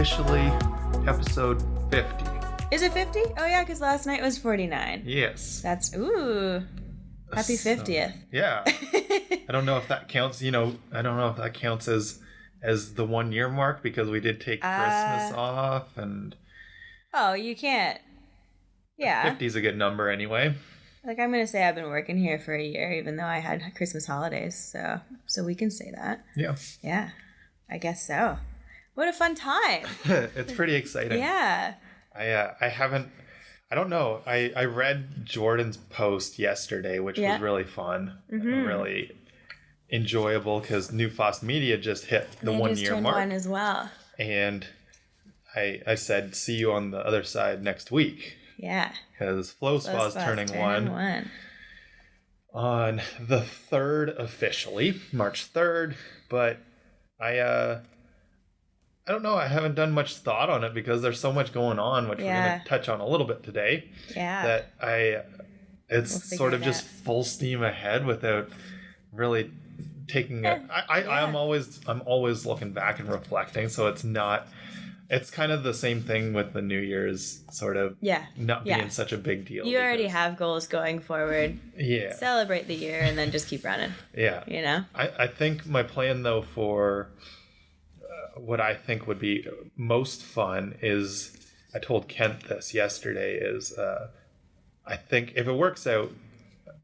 officially episode 50. Is it 50? Oh yeah, because last night was 49. Yes. That's, ooh. Happy 50th. Yeah. I don't know if that counts, I don't know if that counts as the 1 year mark because we did take Christmas off and... Oh, you can't. Yeah. 50 is a good number anyway. Like, I'm going to say I've been working here for a year, even though I had Christmas holidays. So we can say that. Yeah. Yeah. I guess so. What a fun time. It's pretty exciting. Yeah. I don't know. I read Jordan's post yesterday, which was really fun. Mm-hmm. Really enjoyable because Nufas Media just hit the 1 year mark. One as well. And I said, see you on the other side next week. Yeah. Because FlowCast is turning one on the 3rd officially, March 3rd. But I don't know. I haven't done much thought on it because there's so much going on, which we're going to touch on a little bit today. Yeah. That it's sort of just full steam ahead without really taking it. I'm always looking back and reflecting. So it's kind of the same thing with the New Year's sort of not being such a big deal. You already have goals going forward. Yeah. Celebrate the year and then just keep running. Yeah. I think my plan though for what I think would be most fun is, I told Kent this yesterday, is I think if it works out,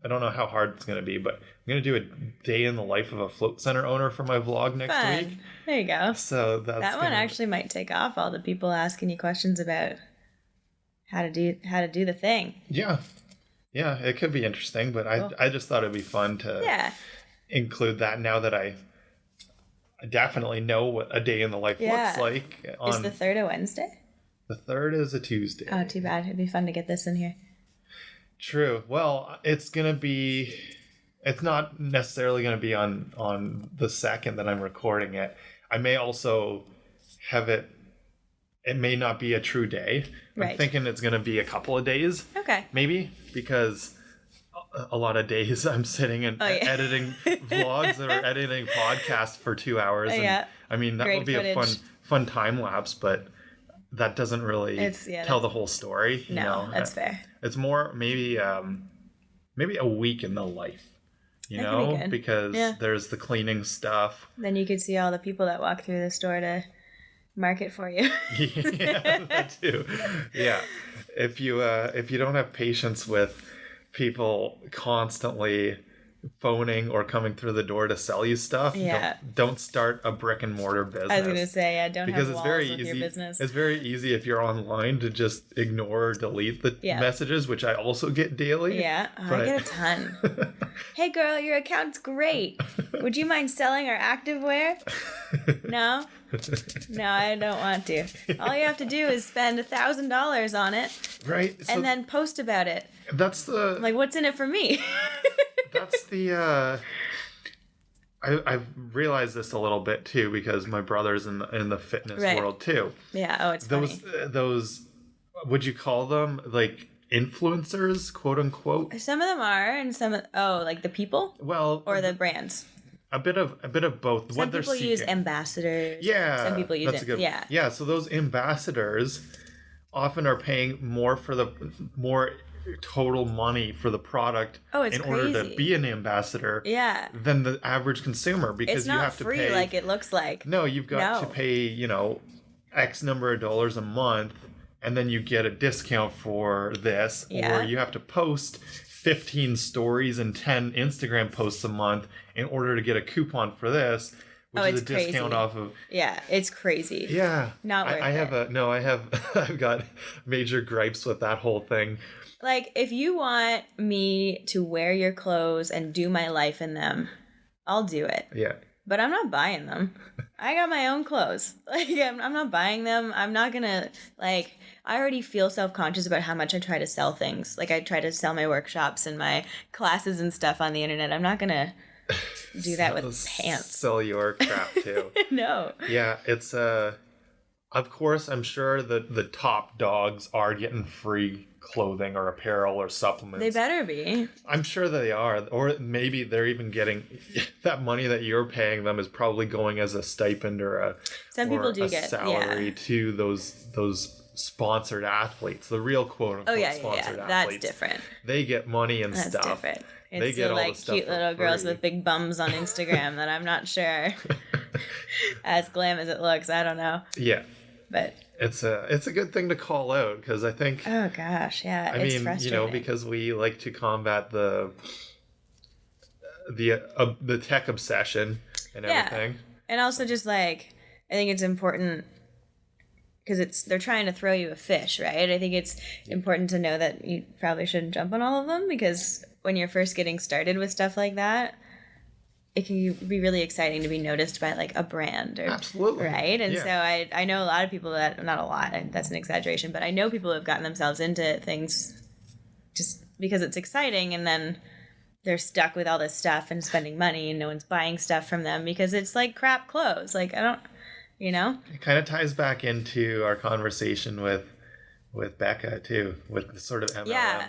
I don't know how hard it's going to be, but I'm going to do a day in the life of a float center owner for my vlog next week. There you go. So that one actually might take off, all the people asking you questions about how to do the thing. Yeah, it could be interesting, but cool. I just thought it'd be fun to include that now that I definitely know what a day in the life looks like. Is the 3rd a Wednesday? The 3rd is a Tuesday. Oh, too bad. It'd be fun to get this in here. True. Well, it's not necessarily going to be on the 2nd that I'm recording it. I may also have it may not be a true day. Right. I'm thinking it's going to be a couple of days. Okay. Maybe, because a lot of days I'm sitting and editing vlogs or editing podcasts for 2 hours. And, I mean, that would be a fun time lapse, but that doesn't really tell the whole story. No, that's fair. It's more maybe a week in the life, because there's the cleaning stuff. Then you could see all the people that walk through the store to market for you. Yeah, that too. Yeah, if you don't have patience with people constantly phoning or coming through the door to sell you stuff, don't start a brick and mortar business. I was going to say, don't because have it's walls very with easy. Your business. It's very easy if you're online to just ignore or delete the messages, which I also get daily. Yeah, I get a ton. Hey girl, your account's great. Would you mind selling our activewear? No, I don't want to. All you have to do is spend $1,000 on it, right? And then post about it. That's the what's in it for me? That's the I've realized this a little bit too because my brother's in the fitness world too. Yeah. Oh, it's those. Would you call them like influencers, quote unquote? Some of them are, and like the people. Well, or the brands. A bit of both. Some people use ambassadors. Yeah. Some people use it. Yeah. So those ambassadors often are paying more total money for the product in order to be an ambassador than the average consumer, because it's not you have to free pay like it looks like. No, you've got to pay X number of dollars a month, and then you get a discount for this, or you have to post 15 stories and 10 Instagram posts a month in order to get a coupon for this, which is a discount off of. Yeah, it's crazy. Yeah. Not worth it. I've got major gripes with that whole thing. Like, if you want me to wear your clothes and do my life in them, I'll do it. Yeah. But I'm not buying them. I got my own clothes. Like, I'm not buying them. I'm not gonna, I already feel self-conscious about how much I try to sell things. Like, I try to sell my workshops and my classes and stuff on the internet. I'm not gonna do that with pants. Sell your crap, too. No. Yeah, it's, of course, I'm sure that the top dogs are getting free clothing or apparel or supplements. They better be. I'm sure they are. Or maybe they're even getting that money that you're paying them is probably going as a stipend or a salary to those sponsored athletes, the real quote unquote sponsored athletes. That's different. They get money and That's stuff. That's different. It's they get the, all the stuff cute little girls with big bums on Instagram that I'm not sure as glam as it looks. I don't know. Yeah. But it's a good thing to call out because I think. Oh gosh, yeah. I mean, frustrating. Because we like to combat the tech obsession and everything. And also just I think it's important because they're trying to throw you a fish, right? I think it's important to know that you probably shouldn't jump on all of them because when you're first getting started with stuff like that, it can be really exciting to be noticed by a brand absolutely, right? And so I know a lot of people that, not a lot, that's an exaggeration, but I know people who have gotten themselves into things just because it's exciting, and then they're stuck with all this stuff and spending money and no one's buying stuff from them because it's crap clothes. I don't, It kind of ties back into our conversation with Becca too, with the sort of MLM. Yeah.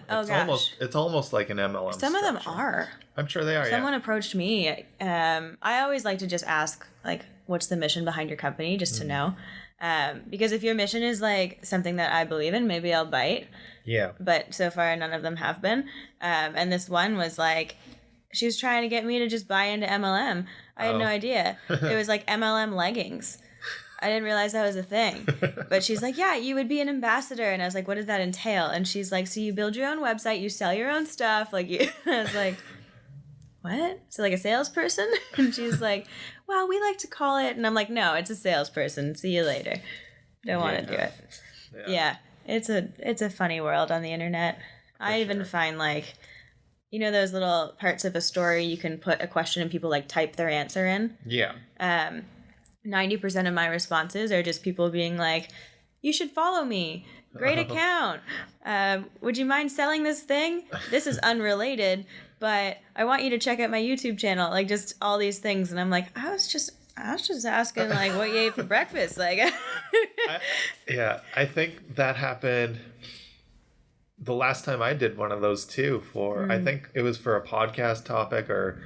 It's almost like an MLM. Some of them are. I'm sure they are. Someone approached me. I always like to just ask what's the mission behind your company, just to know. Because if your mission is something that I believe in, maybe I'll bite. Yeah. But so far, none of them have been. And this one was she was trying to get me to just buy into MLM. I had no idea. It was MLM leggings. I didn't realize that was a thing. But she's yeah, you would be an ambassador. And I was what does that entail? And she's so you build your own website, you sell your own stuff. I was what? So a salesperson? And she's well, we like to call it. And I'm no, it's a salesperson. See you later. Don't want to do it. Yeah. It's a funny world on the internet. I even find those little parts of a story you can put a question and people type their answer in. Yeah. 90% of my responses are just people being you should follow me. Great account. Would you mind selling this thing? This is unrelated, but I want you to check out my YouTube channel. Just all these things. And I'm I was just asking what you ate for breakfast. I think that happened the last time I did one of those too I think it was for a podcast topic or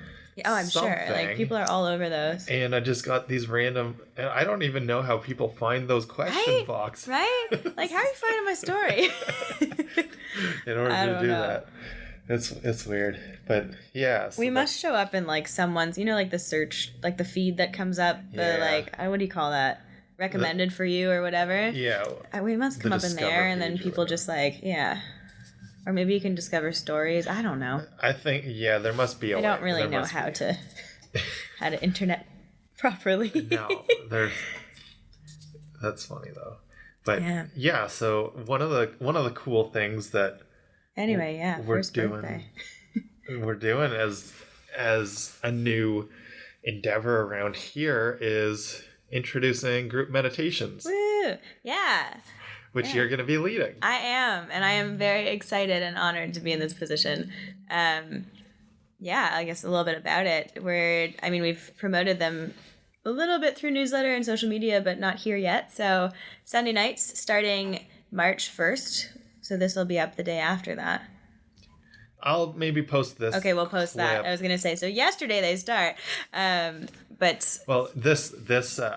I'm something. sure. People are all over those. And I just got these random, and I don't even know how people find those question boxes. Right? How are you finding my story? In order to do that. It's weird. But yeah. So we must show up in someone's, the search, the feed that comes up, the what do you call that? Recommended for you or whatever. Yeah. We must come up in there and then people just or maybe you can discover stories. I don't know. I think, there must be a way. I don't really know how to internet properly. No, that's funny though. But so one of the cool things that we're doing as a new endeavor around here is introducing group meditations. Woo! Yeah. Which you're going to be leading. I am, and I am very excited and honored to be in this position. I guess a little bit about it. We've promoted them a little bit through newsletter and social media, but not here yet. So Sunday nights starting March 1st. So this will be up the day after that. I'll maybe post this. Okay, we'll post that. I was going to say, so yesterday they start. This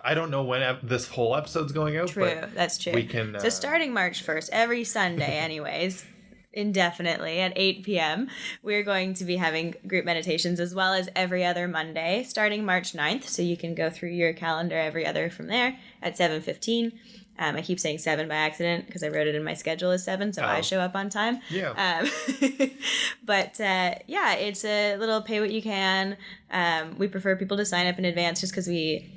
I don't know when this whole episode's going out. True, that's true. We can. So starting March 1st, every Sunday, anyways, indefinitely at 8 p.m., we're going to be having group meditations as well as every other Monday, starting March 9th. So you can go through your calendar every other from there at 7:15. I keep saying 7 by accident because I wrote it in my schedule as 7, so I show up on time. Yeah. But it's a little pay what you can. We prefer people to sign up in advance just because we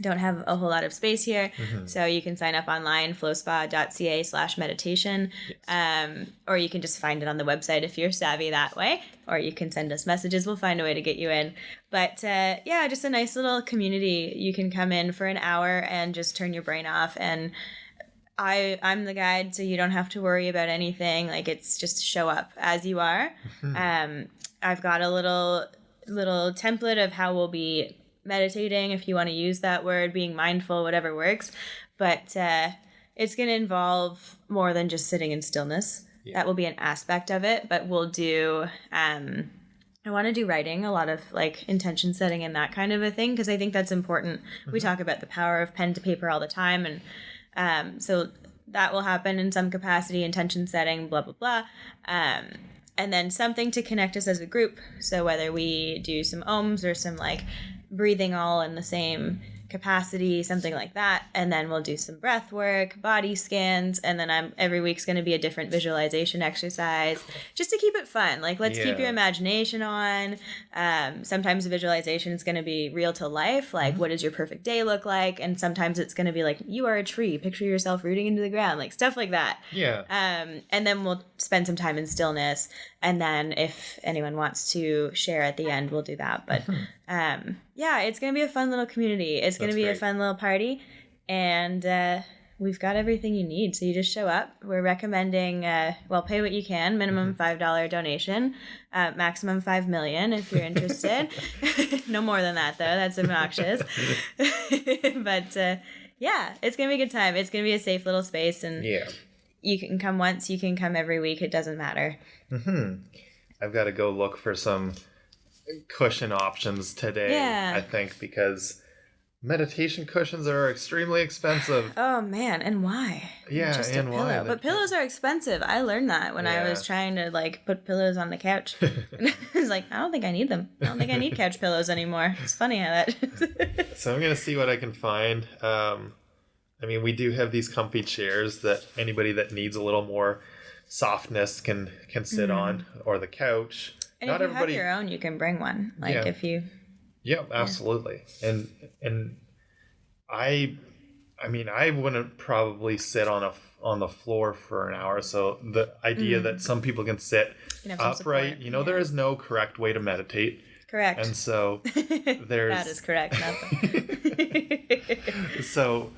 don't have a whole lot of space here. Mm-hmm. So you can sign up online, flowspa.ca/meditation. Yes. Or you can just find it on the website if you're savvy that way. Or you can send us messages. We'll find a way to get you in. But just a nice little community. You can come in for an hour and just turn your brain off. And I'm the guide, so you don't have to worry about anything. It's just show up as you are. Mm-hmm. I've got a little template of how we'll be meditating, if you want to use that word, being mindful, whatever works. But it's going to involve more than just sitting in stillness. That will be an aspect of it, but we'll do, I want to do writing, a lot of like intention setting and that kind of a thing, because I think that's important. We talk about the power of pen to paper all the time. And so that will happen in some capacity, intention setting, blah, blah, blah. And then something to connect us as a group. So whether we do some ohms or some like breathing all in the same capacity, something like that. And then we'll do some breath work, body scans, and then every week's going to be a different visualization exercise just to keep it fun. Like, let's keep your imagination on. Sometimes the visualization is going to be real to life. Like, what does your perfect day look like? And sometimes it's going to be like, you are a tree. Picture yourself rooting into the ground, like stuff like that. Yeah. And then we'll spend some time in stillness. And then if anyone wants to share at the end, we'll do that. But yeah, it's going to be a fun little community. It's going to be a fun little party. And we've got everything you need. So you just show up. We're recommending, pay what you can, minimum $5 donation, maximum $5 million if you're interested. No more than that, though. That's obnoxious. But yeah, it's going to be a good time. It's going to be a safe little space. And you can come once, you can come every week. It doesn't matter. I've got to go look for some cushion options today, I think, because meditation cushions are extremely expensive. Oh man, and why? Yeah, just and a pillow. why? But pillows are expensive. I learned that when I was trying to like put pillows on the couch. And I was like, I don't think I need them. I don't think I need couch pillows anymore. It's funny how that. So I'm gonna see what I can find. I mean, we do have these comfy chairs that anybody that needs a little more softness can sit on, or the couch. And if you have your own, you can bring one. Like if you. Yeah, absolutely. And I mean, I wouldn't probably sit on the floor for an hour. So the idea that some people can sit upright, there is no correct way to meditate. Correct. And so there's that is correct. So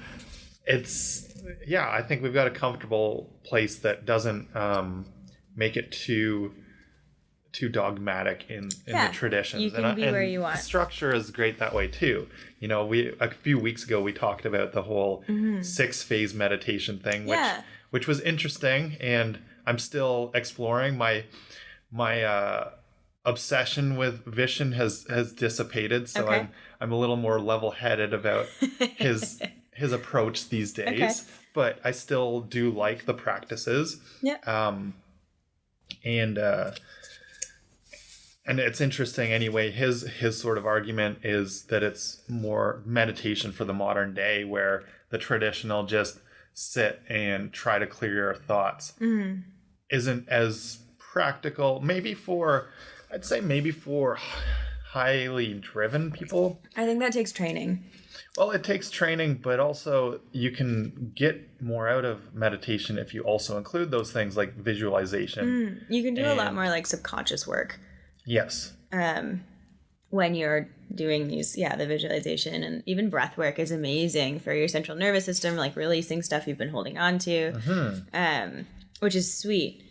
I think we've got a comfortable place that doesn't make it too dogmatic in the traditions. You can be where you want. Structure is great that way too. A few weeks ago we talked about the whole 6-phase meditation thing, which was interesting, and I'm still exploring. My obsession with Vishen has dissipated, so I'm a little more level-headed about his approach these days. But I still do like the practices. And it's interesting anyway, his sort of argument is that it's more meditation for the modern day, where the traditional just sit and try to clear your thoughts isn't as practical. Maybe for highly driven people. I think that takes training. Well, it takes training, but also you can get more out of meditation if you also include those things like visualization. You can do a lot more like subconscious work. Yes. When you're doing these, the visualization and even breath work is amazing for your central nervous system, like releasing stuff you've been holding on to, which is sweet.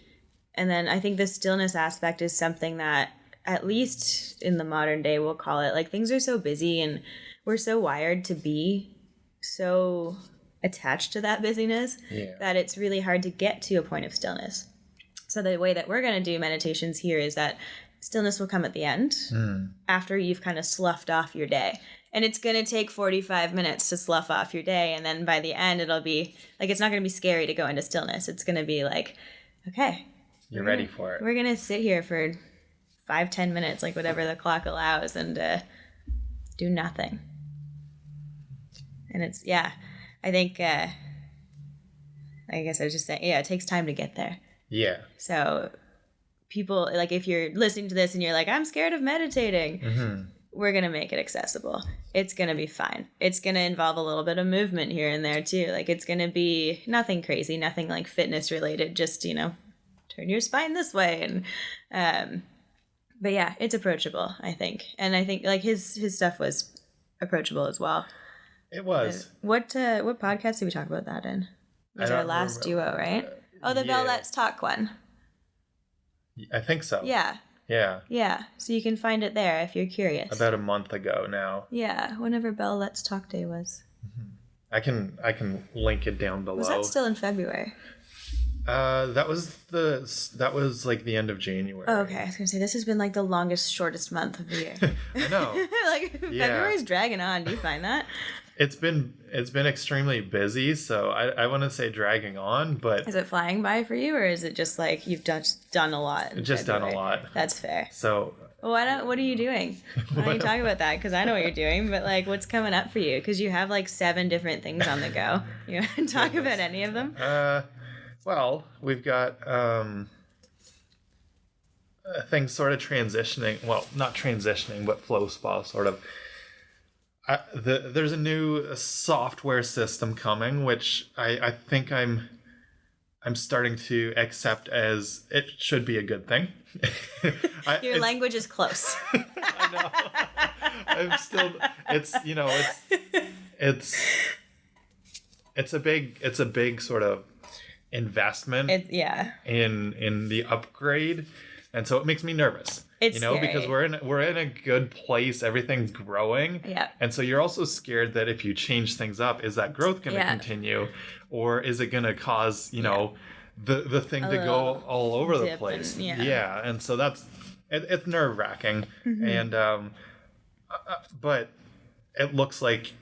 And then I think the stillness aspect is something that, at least in the modern day, we'll call it, like, things are so busy and we're so wired to be so attached to that busyness that it's really hard to get to a point of stillness. So the way that we're going to do meditations here is that stillness will come at the end after you've kind of sloughed off your day. And it's going to take 45 minutes to slough off your day. And then by the end, it'll be like, it's not going to be scary to go into stillness. It's going to be like, okay. You're ready for it. We're going to sit here for 5-10 minutes, like whatever the clock allows, and do nothing. And it's, I think, I guess I was just saying, it takes time to get there. Yeah. So people, like, if you're listening to this and you're like, I'm scared of meditating, we're going to make it accessible. It's going to be fine. It's going to involve a little bit of movement here and there too. Like, it's going to be nothing crazy, nothing like fitness related, just, turn your spine this way. And, but it's approachable, I think. And I think like his stuff was approachable as well. It was. What podcast did we talk about that in? It was our last duo, right? The Bell Let's Talk one. I think so. Yeah. Yeah. So you can find it there if you're curious. About a month ago now. Yeah, whenever Bell Let's Talk Day was. I can link it down below. Was that still in February? That was like the end of January. Oh, okay. I was gonna say this has been like the longest, shortest month of the year. I know. Like February's dragging on. Do you find that? It's been extremely busy, so I want to say dragging on, but is it flying by for you, or is it just like you've done a lot? Done a lot. That's fair. So what are you doing? Why don't you talk about that? Because I know what you're doing, but like, what's coming up for you? Because you have like 7 different things on the go. You want to talk about any of them? Well, we've got things sort of transitioning. Well, not transitioning, but flow spa sort of. There's a new software system coming, which I think I'm starting to accept as it should be a good thing. Your language is close. I know. I'm still. It's a big sort of investment. In the upgrade, and so it makes me nervous. It's scary. Because we're in a good place. Everything's growing. Yeah. And so you're also scared that if you change things up, is that growth going to continue, or is it going to cause the thing to go all over the place? And so it's nerve wracking, and but it looks like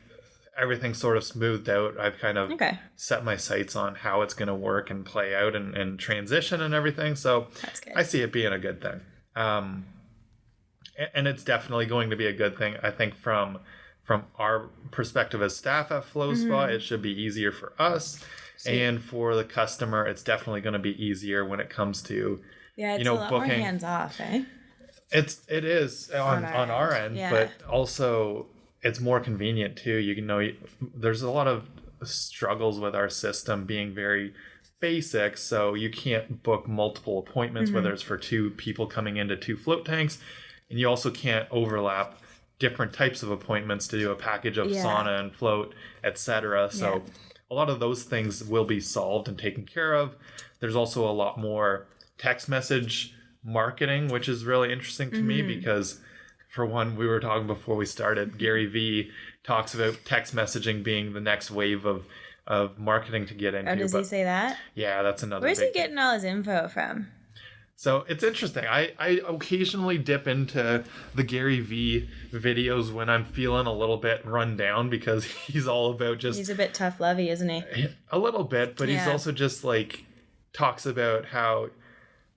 everything's sort of smoothed out. I've kind of set my sights on how it's going to work and play out and transition and everything. So I see it being a good thing. And it's definitely going to be a good thing. I think from our perspective as staff at Flow Spa, it should be easier for us. And for the customer, it's definitely going to be easier when it comes to, it's a lot booking. More hands off, eh? It is on our end, but also it's more convenient too. There's a lot of struggles with our system being very basic, so you can't book multiple appointments, whether it's for 2 people coming into 2 float tanks, and you also can't overlap different types of appointments to do a package of sauna and float, etc. So a lot of those things will be solved and taken care of. There's also a lot more text message marketing, which is really interesting to me because, for one, we were talking before we started, Gary Vee talks about text messaging being the next wave of marketing to get into. Oh, does he say that? Yeah, that's another. Where's he getting all his info from? So it's interesting. I occasionally dip into the Gary Vee videos when I'm feeling a little bit run down, because he's all about just... He's a bit tough lovey, isn't he? A little bit, but he's also just like talks about how,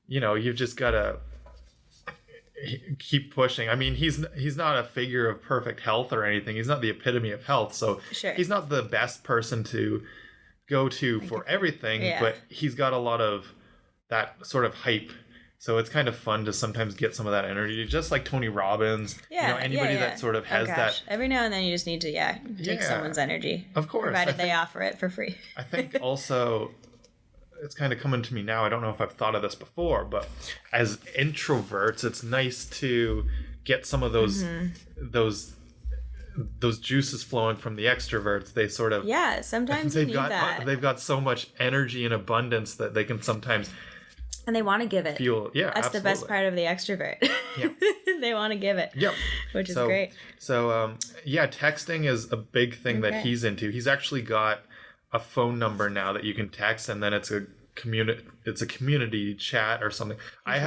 you've just got to keep pushing. I mean, he's not a figure of perfect health or anything. He's not the epitome of health, so he's not the best person to go to for everything, but he's got a lot of that sort of hype. So it's kind of fun to sometimes get some of that energy, just like Tony Robbins. Anybody that sort of has that. Every now and then you just need to take someone's energy. Of course. Provided they offer it for free. I think also it's kind of coming to me now. I don't know if I've thought of this before, but as introverts, it's nice to get some of those juices flowing from the extroverts. They sort of sometimes you need that. They've got so much energy and abundance that they can sometimes. And they want to give it. That's absolutely. The best part of the extrovert. They want to give it. Yep. Which is great. So, texting is a big thing that he's into. He's actually got a phone number now that you can text, and then it's a community chat or something. I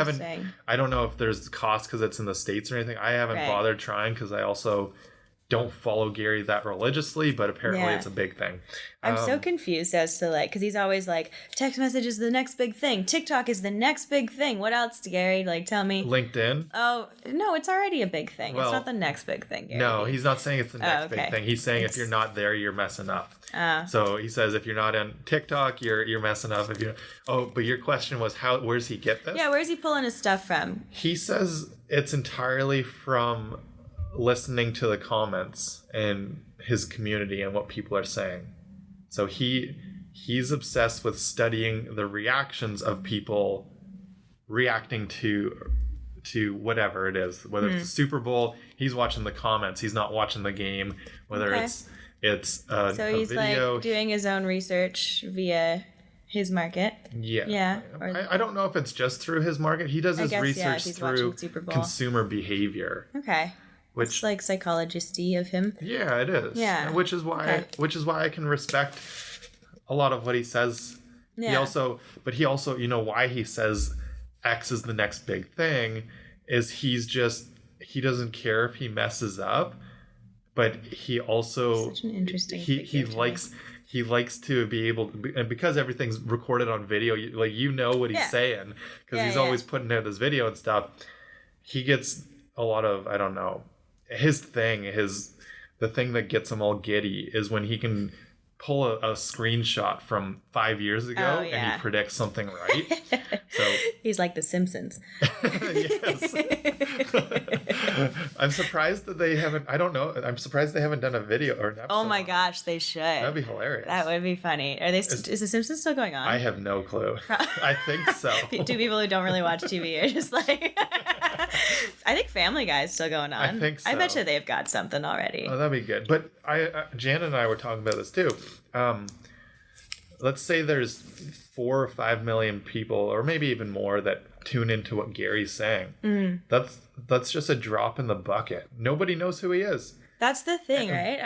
don't know if there's cost because it's in the States or anything. I haven't bothered trying because I also don't follow Gary that religiously, but apparently it's a big thing. I'm so confused as to because he's always like, text message is the next big thing. TikTok is the next big thing. What else, Gary? Tell me. LinkedIn? Oh, no, it's already a big thing. Well, it's not the next big thing, Gary. No, he's not saying it's the next big thing. He's saying if you're not there, you're messing up. So he says if you're not on TikTok, you're messing up. But your question was where's he get this? Yeah, where's he pulling his stuff from? He says it's entirely from listening to the comments and his community and what people are saying. So he's obsessed with studying the reactions of people reacting to whatever it is, whether it's the Super Bowl. He's watching the comments, he's not watching the game, whether it's so he's video. Doing his own research via his market. I don't know if it's just through his market. He does his research through consumer behavior. Which it's like psychologist-y of him. Yeah, it is. Yeah. Which is why I can respect a lot of what he says Yeah. He also, you know, why he says X is the next big thing is he doesn't care if he messes up, but he also such an interesting he likes to be able to, and because everything's recorded on video, you know what he's saying, because he's always putting out this video and stuff. He gets a lot of, I don't know, the thing that gets him all giddy is when he can pull a screenshot from 5 years ago and he predicts something right. So he's like the Simpsons. Yes. I'm surprised that they haven't, I don't know, I'm surprised they haven't done a video or an episode. Oh my gosh, they should. That'd be hilarious. That would be funny. Is the Simpsons still going on? I have no clue. I think so. Two people who don't really watch TV are just like I think Family Guy is still going on. I think so. I bet you they've got something already. Oh, that'd be good. But Jan and I were talking about this too. Let's say there's 4 or 5 million people, or maybe even more, that tune into what Gary's saying. Mm. That's just a drop in the bucket. Nobody knows who he is. That's the thing, right?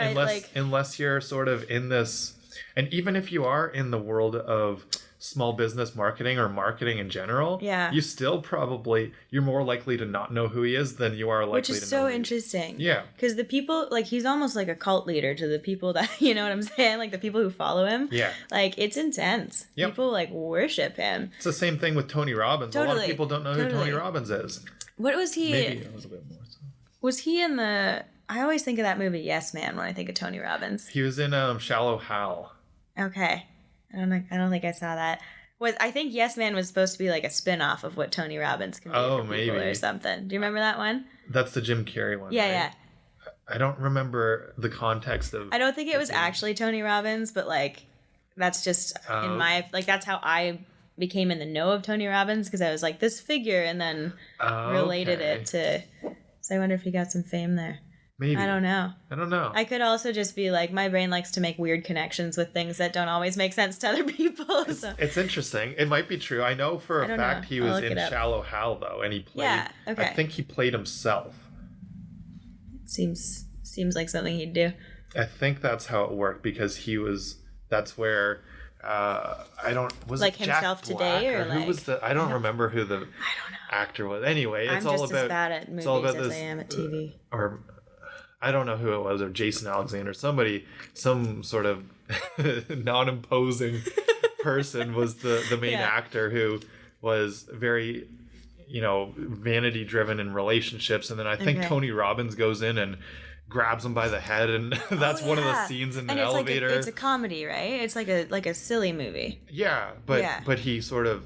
Unless you're sort of in this, and even if you are in the world of small business marketing or marketing in general, you still you're more likely to not know who he is than you are likely to know. Which is so interesting. Yeah. Because the people, he's almost like a cult leader to the people that, you know what I'm saying? Like the people who follow him. Yeah. It's intense. Yep. People worship him. It's the same thing with Tony Robbins. Totally. A lot of people don't know who Tony Robbins is. What was he? Maybe a little bit more so. Was he in I always think of that movie Yes Man when I think of Tony Robbins. He was in Shallow Hal. Okay. I don't think I saw that. I think Yes Man was supposed to be like a spin-off of what Tony Robbins can be for people or something. Do you remember that one? That's the Jim Carrey one. Yeah, right? yeah. I don't remember the context of. I don't think it was actually Tony Robbins, but that's just in my that's how I became in the know of Tony Robbins, because I was like this figure and then related it to. So I wonder if he got some fame there. Maybe. I don't know. I could also just be my brain likes to make weird connections with things that don't always make sense to other people. It's interesting. It might be true. I know for a fact he was in Shallow Hal, though, and he played. Yeah, okay. I think he played himself. Seems like something he'd do. I think that's how it worked, because that's where. Was it himself Jack Black, today, or who was the? I don't remember who the actor was. Anyway, it's all about. I'm just as bad at movies as I am at TV. Or I don't know who it was, or Jason Alexander, some sort of non-imposing person was the main actor, who was very, vanity driven in relaticships, and then I think Tony Robbins goes in and grabs him by the head, and that's one of the scenes in the elevator. It's a comedy, right? It's like a silly movie. Yeah, but he sort of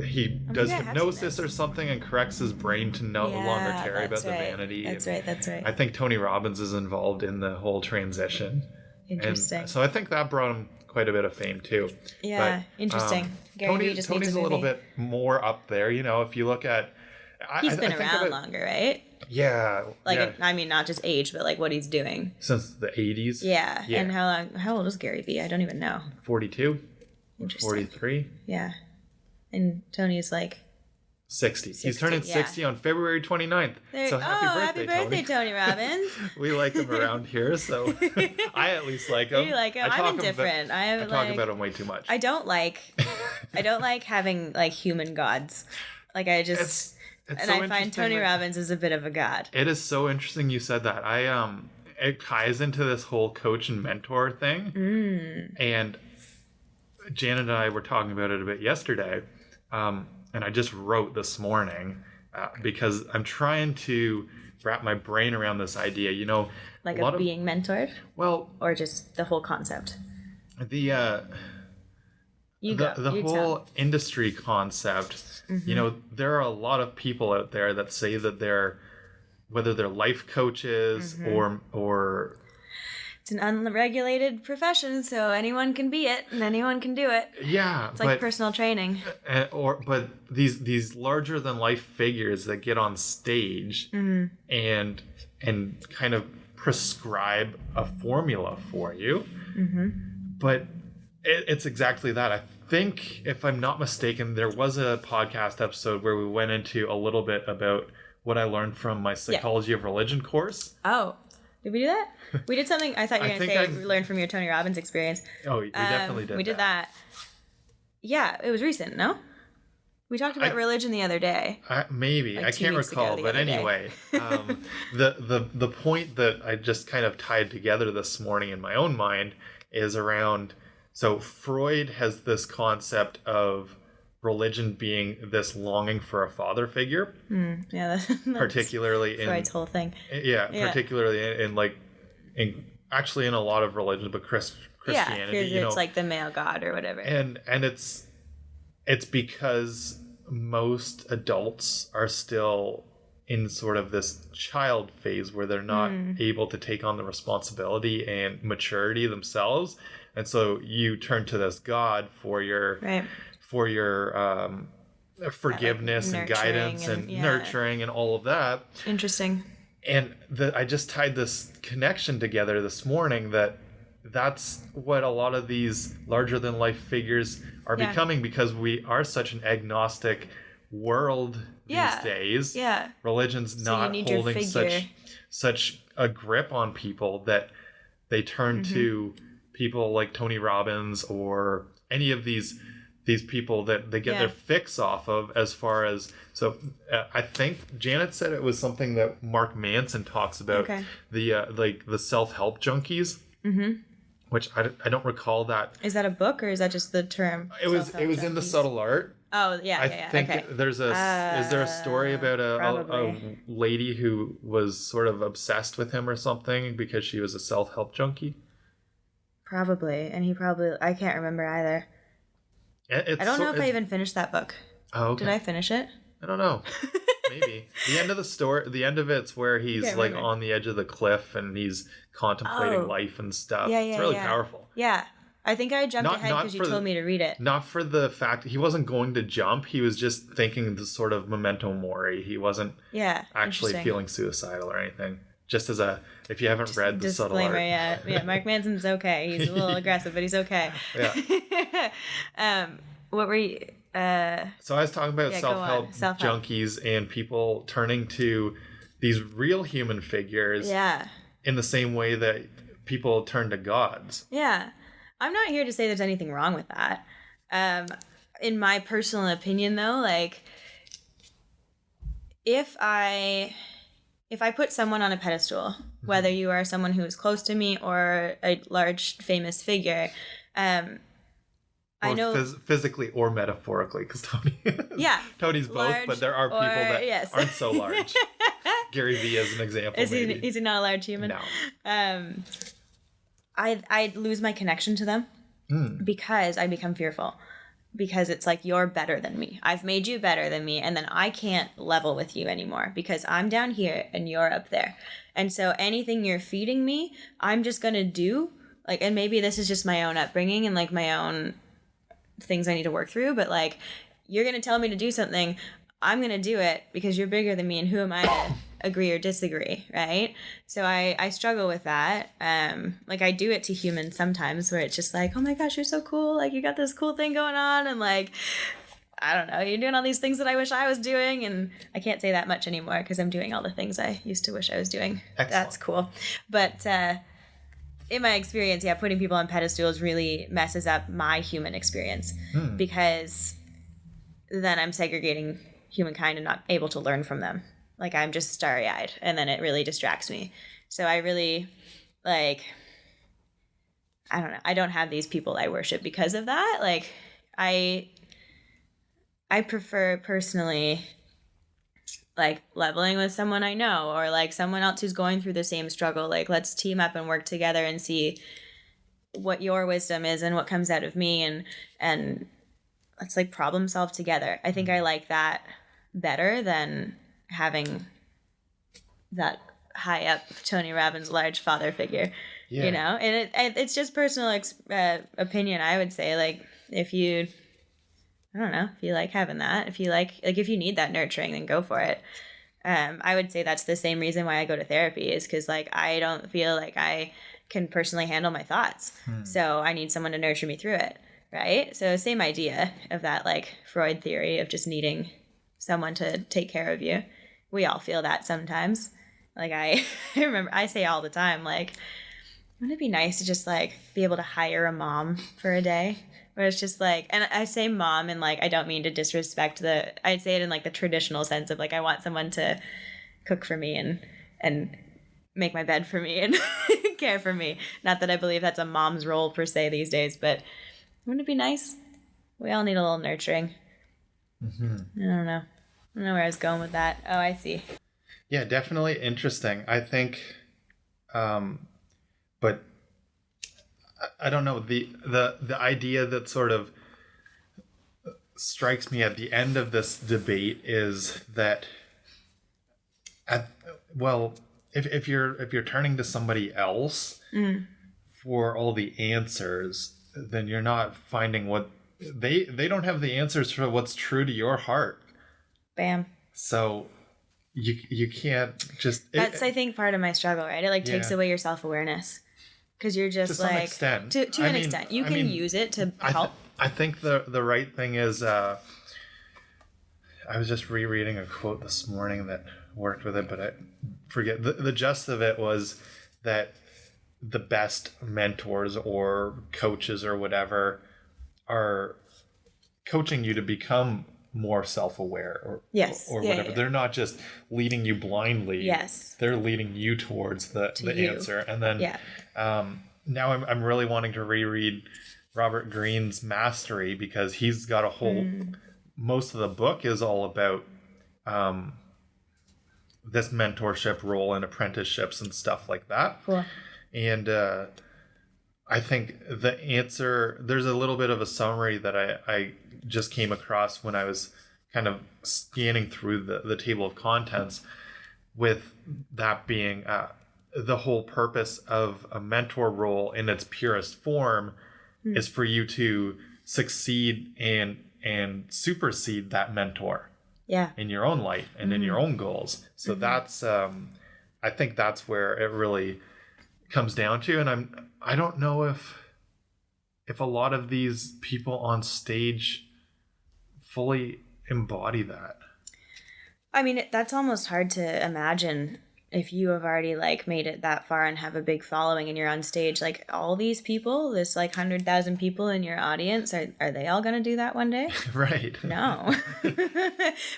he does hypnosis or something and corrects his brain to no longer care about the vanity. That's right. I think Tony Robbins is involved in the whole transition. Interesting. And so I think that brought him quite a bit of fame too. Yeah, but, interesting. Gary Vee just Tony's a little bit more up there, if you look at. He's been around longer, right? Yeah. I mean, not just age, but what he's doing. Since the 80s. Yeah. And how old is Gary Vee? I don't even know. 42. Interesting. 43. Yeah. And Tony's 60. He's turning 60 on February 29th. So happy birthday, Tony Robbins. We like him around here, so I at least like him. You like him? I'm indifferent. I talk about him way too much. I don't like having human gods. It's and I find Tony Robbins is a bit of a god. It is so interesting you said that. It ties into this whole coach and mentor thing. And Janet and I were talking about it a bit yesterday. And I just wrote this morning because I'm trying to wrap my brain around this idea, of being mentored? Well, or just the whole concept? The whole industry concept. Mm-hmm. There are a lot of people out there that say that whether they're life coaches or it's an unregulated profession, so anyone can be it and anyone can do it. Yeah, it's like personal training. But these larger than life figures that get on stage and kind of prescribe a formula for you. Mm-hmm. But it's exactly that. I think, if I'm not mistaken, there was a podcast episode where we went into a little bit about what I learned from my Psychology of Religion course. Oh, did we do that? We did something. I thought you were going to say we learned from your Tony Robbins experience. Oh, we definitely did. We did that. Yeah, it was recent, no? We talked about religion the other day. Maybe. Like I 2 can't weeks ago recall. the But other day. anyway, the point that I just kind of tied together this morning in my own mind is around, so Freud has this concept of religion being this longing for a father figure. Yeah, that's particularly in Freud's whole thing. Yeah, particularly in like, actually in a lot of religions, but Christianity, Yeah, it's like the male god or whatever. and it's because most adults are still in sort of this child phase where they're not able to take on the responsibility and maturity themselves, and so you turn to this God for your forgiveness and guidance and nurturing and all of that. Interesting. And I just tied this connection together this morning that's what a lot of these larger than life figures are becoming, because we are such an agnostic world these days. Yeah. Religion's not holding such a grip on people that they turn to people like Tony Robbins or any of these people that they get their fix off of, as far as, so I think Janet said it was something that Mark Manson talks about, the self-help junkies. Which I don't recall that. Is that a book or is that just the term? It was in The Subtle Art. Oh yeah, I think there's is there a story about a lady who was sort of obsessed with him or something because she was a self-help junkie? Probably, and I can't remember either. I don't know if I even finished that book. Oh, okay. Did I finish it? I don't know. Maybe. The end of it's where he's like on the edge of the cliff and he's contemplating life and stuff. Yeah, it's really powerful. Yeah. I think I jumped ahead because you told me to read it. Not for the fact he wasn't going to jump. He was just thinking the sort of memento mori. He wasn't actually feeling suicidal or anything. Just as if you haven't read The Subtle Art. Yeah. Mark Manson's okay. He's a little aggressive, but he's okay. Yeah. What were you... So I was talking about self-help junkies and people turning to these real human figures in the same way that people turn to gods. Yeah. I'm not here to say there's anything wrong with that. In my personal opinion, though, like, if I put someone on a pedestal, whether you are someone who is close to me or a large famous figure, I know physically or metaphorically, because Tony's both, large, but there are people that aren't so large. Gary Vee is an example. Is he not a large human? No. I'd lose my connection to them because I become fearful. Because it's like, you're better than me. I've made you better than me, and then I can't level with you anymore because I'm down here and you're up there. And so anything you're feeding me, I'm just going to do. Like, and maybe this is just my own upbringing and like my own things I need to work through, but like, you're going to tell me to do something, I'm going to do it because you're bigger than me, and who am I to agree or disagree, right? So I struggle with that. Like, I do it to humans sometimes where it's just like, oh my gosh, you're so cool, like you got this cool thing going on, and like, I don't know, you're doing all these things that I wish I was doing, and I can't say that much anymore because I'm doing all the things I used to wish I was doing. Excellent. That's cool. But in my experience, putting people on pedestals really messes up my human experience because then I'm segregating humankind and not able to learn from them. Like, I'm just starry-eyed, and then it really distracts me. So I really, like, I don't know. I don't have these people I worship because of that. Like, I prefer personally, like, leveling with someone I know, or like someone else who's going through the same struggle. Like, let's team up and work together and see what your wisdom is and what comes out of me, and let's like problem solve together. I think I like that better than having that high up Tony Robbins large father figure, you know? And it's just personal opinion, I would say. Like, if you, I don't know, if you like having that, if you like if you need that nurturing, then go for it. I would say that's the same reason why I go to therapy, is because like I don't feel like I can personally handle my thoughts. So I need someone to nurture me through it, right? So same idea of that, like, Freud theory of just needing someone to take care of you. We all feel that sometimes. Like, I remember I say all the time, like, Wouldn't it be nice to just like be able to hire a mom for a day? Where it's just like, and I say mom and like, I don't mean to disrespect I'd say it in like the traditional sense of like, I want someone to cook for me and make my bed for me and care for me. Not that I believe that's a mom's role per se these days, but wouldn't it be nice? We all need a little nurturing. Mm-hmm. I don't know where I was going with that. Oh, I see. Yeah, definitely interesting. I think, but I don't know, the idea that sort of strikes me at the end of this debate is that if you're turning to somebody else for all the answers, then you're not finding what they don't have the answers for what's true to your heart. Bam. So you can't just that's I think part of my struggle, right? It like takes away your self-awareness. Because you're just to like, some extent. To an extent. You can use it to help. I think the right thing is, I was just rereading a quote this morning that worked with it, but I forget. The gist of it was that the best mentors or coaches or whatever are coaching you to become more self-aware or whatever. Yeah. They're not just leading you blindly. Yes. They're leading you towards the answer. And then now I'm really wanting to reread Robert Greene's Mastery, because he's got a whole most of the book is all about this mentorship role and apprenticeships and stuff like that. Cool. And I think the answer, there's a little bit of a summary that I just came across when I was kind of scanning through the table of contents, with that being the whole purpose of a mentor role in its purest form is for you to succeed and supersede that mentor in your own life and in your own goals. So that's I think that's where it really comes down to. And I don't know if a lot of these people on stage fully embody that. I mean, that's almost hard to imagine if you have already like made it that far and have a big following and you're on stage. Like all these people, this like 100,000 people in your audience, are they all going to do that one day? Right. No.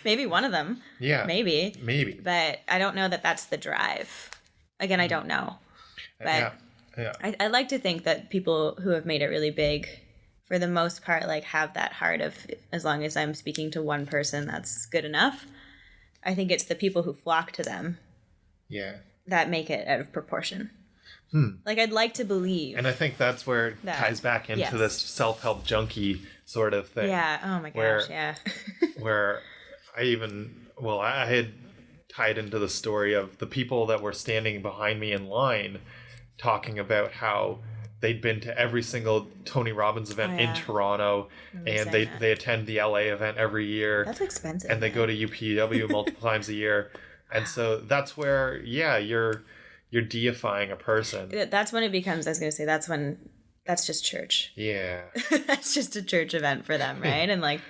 Maybe one of them. Yeah. Maybe. But I don't know that that's the drive. Again, I don't know. But yeah. I like to think that people who have made it really big, for the most part, like have that heart of, as long as I'm speaking to one person, that's good enough. I think it's the people who flock to them that make it out of proportion. Like, I'd like to believe. And I think that's where it ties back into this self-help junkie sort of thing. Yeah. Oh my gosh. Where I had tied into the story of the people that were standing behind me in line talking about how they'd been to every single Tony Robbins event in Toronto, and they attend the LA event every year. That's expensive. And they go to UPW multiple times a year. And so that's where, you're deifying a person. That's when it becomes, I was going to say, that's just church. Yeah. That's just a church event for them, right? And like,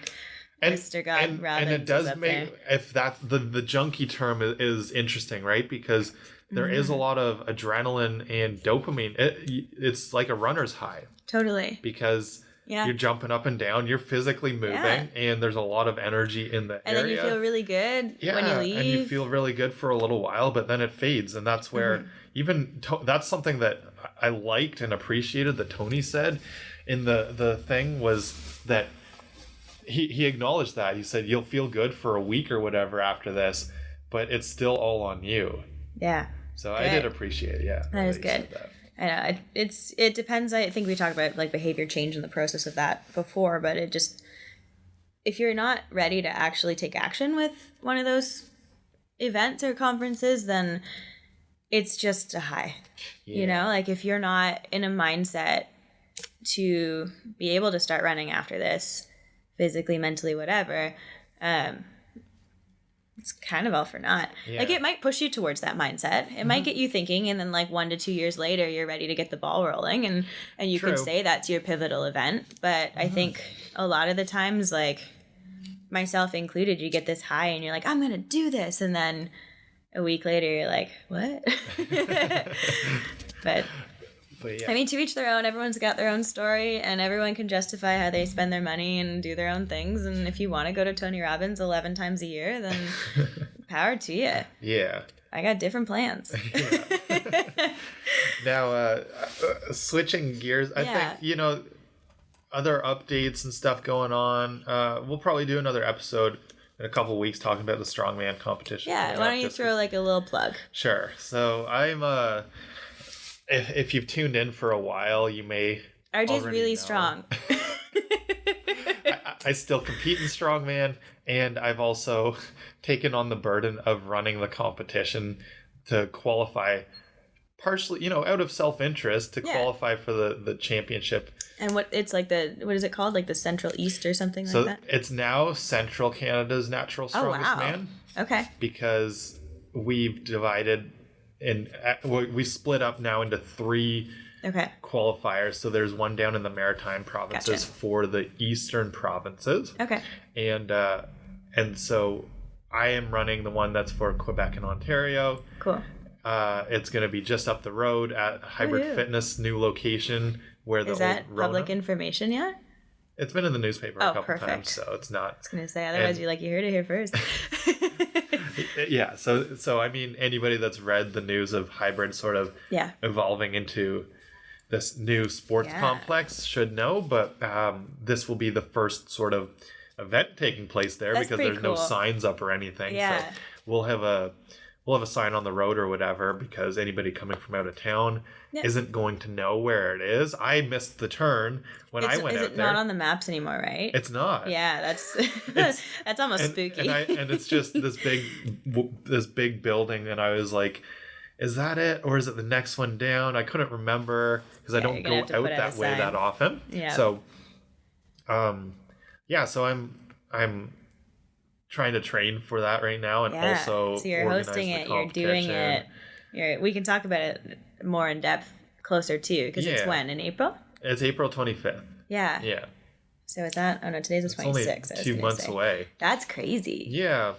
Mr. God Robbins. And it does make, if that's the junkie term is interesting, right? Because there is a lot of adrenaline and dopamine. It's like a runner's high. Totally. Because you're jumping up and down, you're physically moving, and there's a lot of energy in the area. And then you feel really good when you leave. And you feel really good for a little while, but then it fades. And that's where that's something that I liked and appreciated that Tony said in the thing, was that he acknowledged that. He said, you'll feel good for a week or whatever after this, but it's still all on you. Yeah. So good. I did appreciate it. That is good. I know it depends. I think we talked about like behavior change in the process of that before, but it just, if you're not ready to actually take action with one of those events or conferences, then it's just a high. You know, like if you're not in a mindset to be able to start running after this, physically, mentally, whatever, it's kind of all for naught. Like, it might push you towards that mindset. It might get you thinking, and then like 1 to 2 years later, you're ready to get the ball rolling, and you can say that's your pivotal event. But I think a lot of the times, like myself included, you get this high and you're like, I'm going to do this. And then a week later, you're like, what? But But yeah. I mean, to each their own. Everyone's got their own story, and everyone can justify how they spend their money and do their own things. And if you want to go to Tony Robbins 11 times a year, then power to you. Yeah. I got different plans. Yeah. Now, switching gears, I think, other updates and stuff going on. We'll probably do another episode in a couple of weeks talking about the strongman competition. Yeah, why don't you throw like a little plug? Sure. So I'm if you've tuned in for a while, you may RJ's really know. strong. I still compete in strongman, and I've also taken on the burden of running the competition to qualify, partially, out of self-interest, to qualify for the championship. And what it's like what is it called? Like the Central East or something like that? So it's now Central Canada's Natural Strongest Man. Okay. Because we've divided we split up now into 3 qualifiers. So there's one down in the Maritime provinces for the Eastern provinces. Okay. And so I am running the one that's for Quebec and Ontario. Cool. It's going to be just up the road at Hybrid Fitness new location. Is that public information yet? It's been in the newspaper a couple times, so it's not. I was going to say, otherwise you heard it here first. Yeah, so I mean, anybody that's read the news of Hybrid sort of evolving into this new sports complex should know, but this will be the first sort of event taking place there because there's no signs up or anything. Yeah. So we'll have a sign on the road or whatever, because anybody coming from out of town isn't going to know where it is. I missed the turn when I went out there. Is it not on the maps anymore, right? It's not. Yeah, that's almost spooky. And it's just this big building, and I was like, is that it? Or is it the next one down? I couldn't remember because I don't go out that way that often. Yeah. So, so I'm trying to train for that right now, and also so you're hosting it, you're doing it. We can talk about it more in depth closer too, because it's when, in April? It's April 25th. Yeah. Yeah. So is that? Oh no, today's the 26th. It's only 2 months away. That's crazy. Yeah.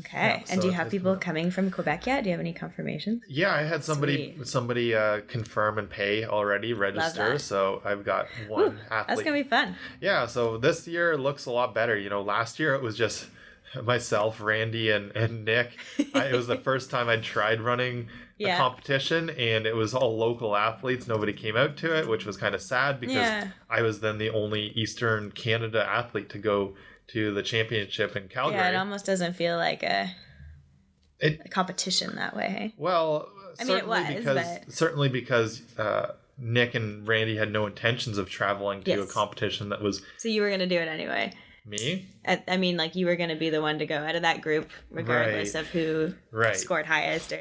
Okay. And do you have people coming from Quebec yet? Do you have any confirmations? Yeah, I had somebody confirm and pay already, register. So I've got one athlete. That's going to be fun. Yeah, so this year looks a lot better. Last year it was just myself, Randy, and Nick. It was the first time I'd tried running a competition, and it was all local athletes. Nobody came out to it, which was kind of sad because I was then the only Eastern Canada athlete to go to the championship in Calgary. Yeah, it almost doesn't feel like a competition that way. Well, I mean, it was, certainly because Nick and Randy had no intentions of traveling to a competition that was... So you were going to do it anyway. Me? I mean, like, you were going to be the one to go out of that group, regardless of who scored highest.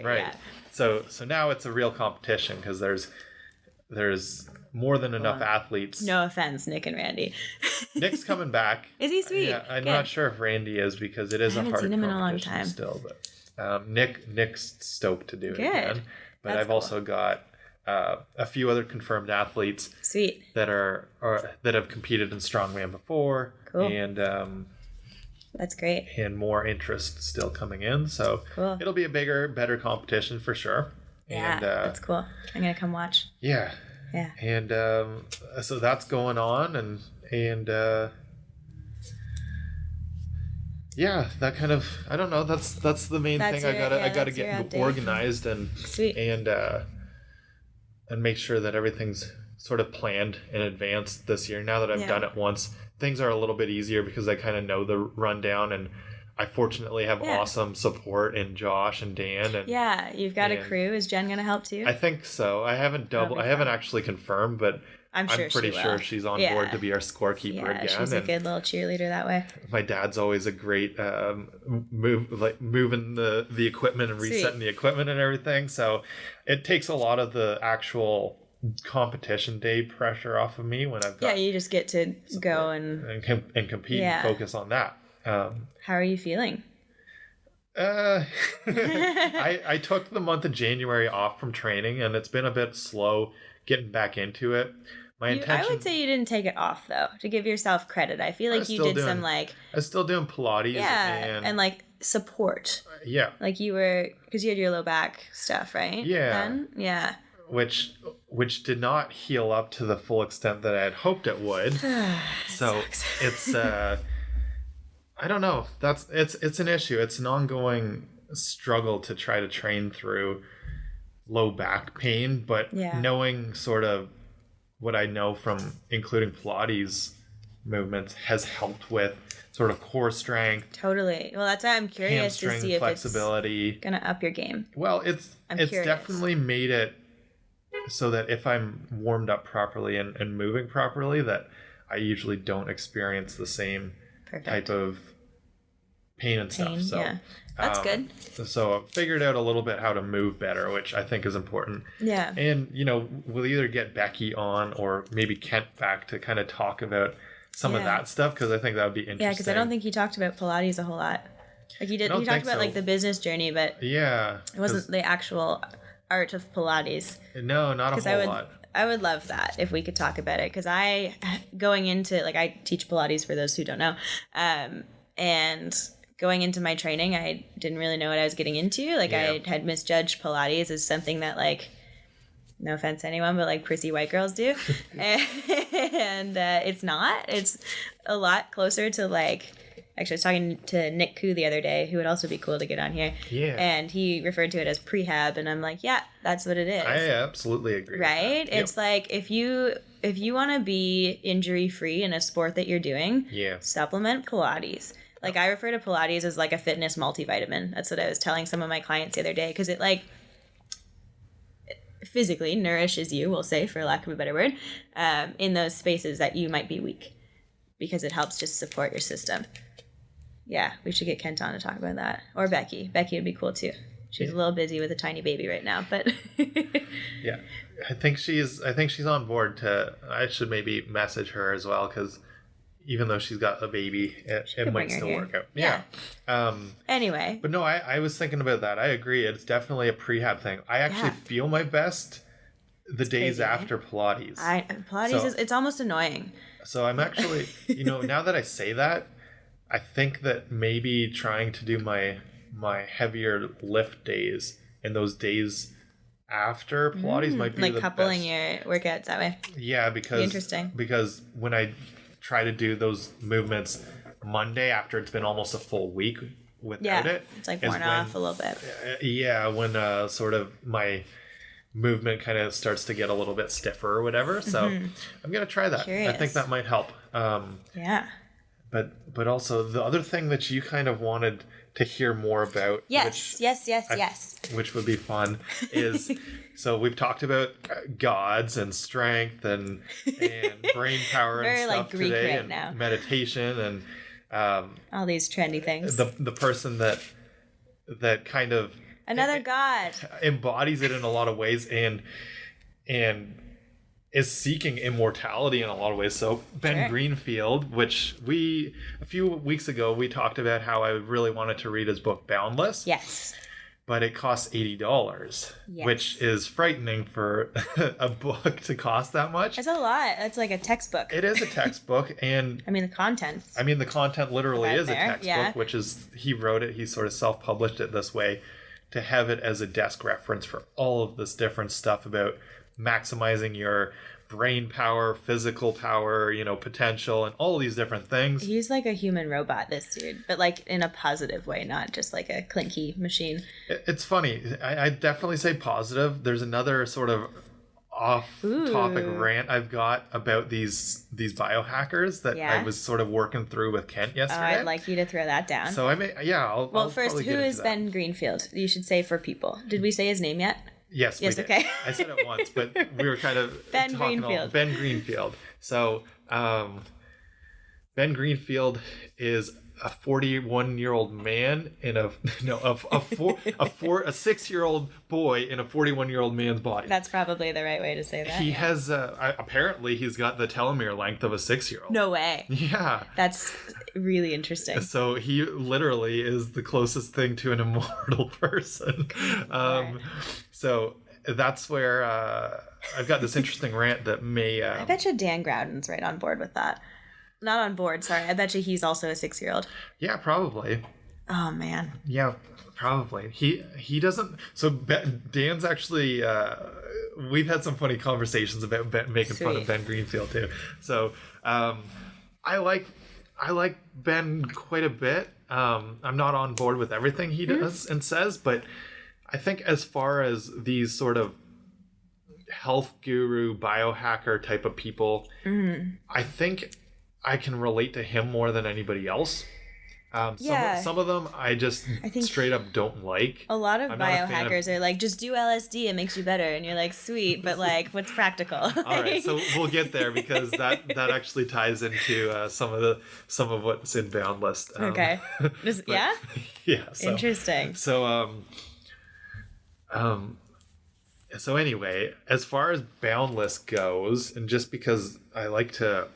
So now it's a real competition because there's more than enough athletes. No offense, Nick and Randy. Nick's coming back. Is he sweet? Yeah, I'm not sure if Randy is because it is a hard competition in a long time. Still. But Nick's stoked to do it again. But I've also got a few other confirmed athletes. Sweet. That that have competed in strongman before. Cool. And that's great. And more interest still coming in. So it'll be a bigger, better competition for sure. Yeah, and, that's cool. I'm gonna come watch. Yeah. Yeah. And so that's going on, and that kind of, I don't know, that's the main thing. I gotta get organized and make sure that everything's sort of planned in advance this year. Now that I've done it once, things are a little bit easier because I kind of know the rundown, and I fortunately have awesome support in Josh and Dan. And you've got a crew. Is Jen going to help too? I think so. I haven't actually confirmed, but I'm pretty sure she's on board to be our scorekeeper again. She's a good little cheerleader that way. My dad's always a great moving the equipment and resetting the equipment and everything. So it takes a lot of the actual competition day pressure off of me when I've got you just get to go and compete and focus on that. How are you feeling? I took the month of January off from training, and it's been a bit slow getting back into it. I would say you didn't take it off though, to give yourself credit. I feel like you did I was still doing Pilates. And like support. Yeah. Like you were, because you had your low back stuff, right? Yeah. Then? Yeah. which did not heal up to the full extent that I had hoped it would. So it's I don't know. It's an issue. It's an ongoing struggle to try to train through low back pain, but knowing sort of what I know from including Pilates movements has helped with sort of core strength. Totally. Well, that's why I'm curious to see if flexibility. It's gonna up your game. Well, it's definitely made it so that if I'm warmed up properly and moving properly, that I usually don't experience the same type of pain and stuff. So yeah. That's good. So I figured out a little bit how to move better, which I think is important. Yeah. And, we'll either get Becky on or maybe Kent back to kind of talk about some of that stuff, because I think that would be interesting. Yeah, because I don't think he talked about Pilates a whole lot. Like he talked about like the business journey, but it wasn't the actual art of Pilates. No, not a whole lot. I would love that if we could talk about it, because I teach Pilates for those who don't know, and going into my training, I didn't really know what I was getting into. Like I had misjudged Pilates as something that, like, no offense to anyone, but like prissy white girls do. And it's not. It's a lot closer to like, actually I was talking to Nick Koo the other day, who would also be cool to get on here. Yeah. And he referred to it as prehab, and I'm like, yeah, that's what it is. I absolutely agree. Right? It's like if you want to be injury free in a sport that you're doing, supplement Pilates. Like I refer to Pilates as like a fitness multivitamin. That's what I was telling some of my clients the other day, because it like physically nourishes you, we'll say, for lack of a better word, in those spaces that you might be weak, because it helps just support your system. Yeah, we should get Kent on to talk about that. Or Becky. Becky would be cool too. She's a little busy with a tiny baby right now, but yeah, I think she's on board I should maybe message her as well, because even though she's got a baby, it might still work out. Yeah. Anyway. But no, I was thinking about that. I agree. It's definitely a prehab thing. I actually feel my best the days after Pilates. Pilates it's almost annoying. So I'm actually, now that I say that, I think that maybe trying to do my heavier lift days and those days after Pilates might be like the coupling best. your workouts that way. Yeah, because when I try to do those movements Monday after it's been almost a full week without it, it's like worn off a little bit. When sort of my movement kind of starts to get a little bit stiffer or whatever. So I'm gonna try that. I think that might help. But also the other thing that you kind of wanted to hear more about, yes, which would be fun, is so we've talked about gods and strength and brain power and stuff like Greek today, right and now. Meditation and all these trendy things. The person that kind of another god embodies it in a lot of ways and is seeking immortality in a lot of ways. So Ben Greenfield, which a few weeks ago we talked about how I really wanted to read his book Boundless. Yes. But it costs $80, which is frightening for a book to cost that much. It's a lot. It's like a textbook. It is a textbook, and the content. The content literally is a textbook, which is, he wrote it, he sort of self-published it this way, to have it as a desk reference for all of this different stuff about maximizing your brain power, physical power, potential, and all these different things. He's like a human robot, this dude, but like in a positive way, not just like a clinky machine. It's funny. I definitely say positive. There's another sort of off-topic rant I've got about these biohackers that I was sort of working through with Kent yesterday. I'd like you to throw that down. So I'll first, who is Ben Greenfield? You should say for people. Did we say his name yet? Yes, we did. Okay. I said it once, but we were kind of Ben Greenfield. Ben Greenfield. So, Ben Greenfield is a 41-year-old man in a 6-year-old boy in a 41-year-old man's body. That's probably the right way to say that. He has apparently he's got the telomere length of a 6-year-old. No way. Yeah. That's really interesting. So he literally is the closest thing to an immortal person. So that's where I've got this interesting rant that may... I bet you Dan Groudon's right on board with that. Not on board, sorry. I bet you he's also a 6-year-old. Yeah, probably. Oh, man. Yeah, probably. He doesn't... So Dan's actually we've had some funny conversations about making fun of Sweet. Ben Greenfield too. So I like Ben quite a bit. I'm not on board with everything he does and says, but I think as far as these sort of health guru, biohacker type of people, I think I can relate to him more than anybody else. Some of them I think straight up don't like. A lot of biohackers are like, just do LSD, it makes you better, and you're like, sweet, but like, what's practical? All right, so we'll get there because that actually ties into some of what's in Boundless. Okay. Yeah. Yeah. So, interesting. So anyway, as far as Boundless goes, and just because I like to.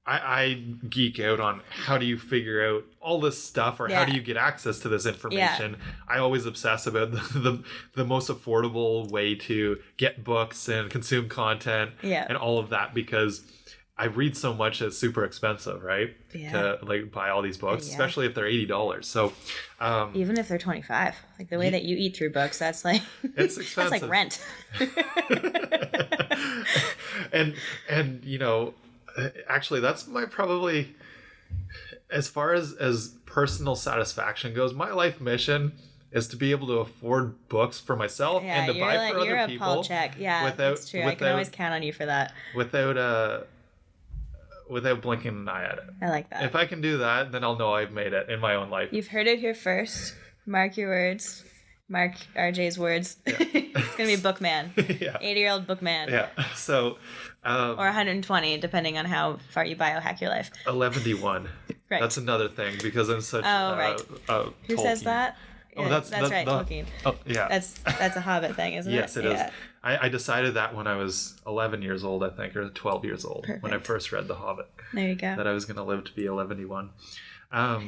I geek out on how do you figure out all this stuff, or how do you get access to this information. I always obsess about the most affordable way to get books and consume content and all of that, because I read so much it's super expensive, right? To like buy all these books, especially if they're $80. So even if they're $25, like the way that you eat through books, that's like it's expensive. That's like rent. and you know, actually that's my probably, as far as personal satisfaction goes, my life mission is to be able to afford books for myself and to buy for other people. You're a Paul check. Yeah, that's true. I can always count on you for that. Without blinking an eye at it. I like that. If I can do that, then I'll know I've made it in my own life. You've heard it here first. Mark your words. Mark RJ's words. Yeah. It's going to be Bookman. 80-year-old Bookman. Yeah. So... or 120, depending on how far you biohack your life. 11D1. Right. That's another thing, because I'm such... right. Who says that? Oh, that's right, Tolkien. Oh, yeah. That's a Hobbit thing, isn't it? Yes, it is. I decided that when I was 11 years old, I think, or 12 years old, when I first read The Hobbit. There you go. That I was going to live to be 11D1.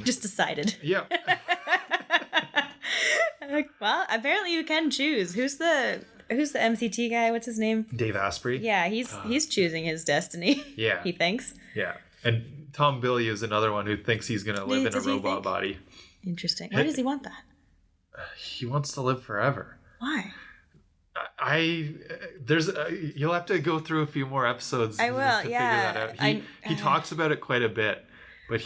Just decided. Yeah. Well, apparently you can choose. Who's the MCT guy? What's his name? Dave Asprey. Yeah, he's choosing his destiny. Yeah. He thinks. Yeah. And Tom Billy is another one who thinks he's going to live in a robot body. Interesting. Why does he want that? He wants to live forever. Why? You'll have to go through a few more episodes. I will. Figure that out. He talks about it quite a bit, but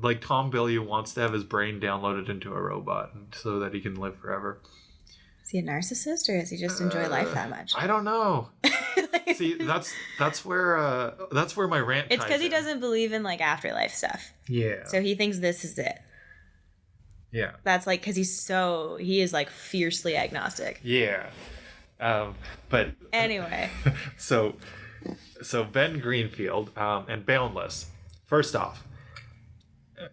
like Tom Billy wants to have his brain downloaded into a robot so that he can live forever. Is he a narcissist, or does he just enjoy life that much? I don't know. See, that's where my rant. It's because he doesn't believe in like afterlife stuff. Yeah. So he thinks this is it. Yeah. That's like because he is like fiercely agnostic. Yeah. But anyway. So Ben Greenfield and Boundless. First off,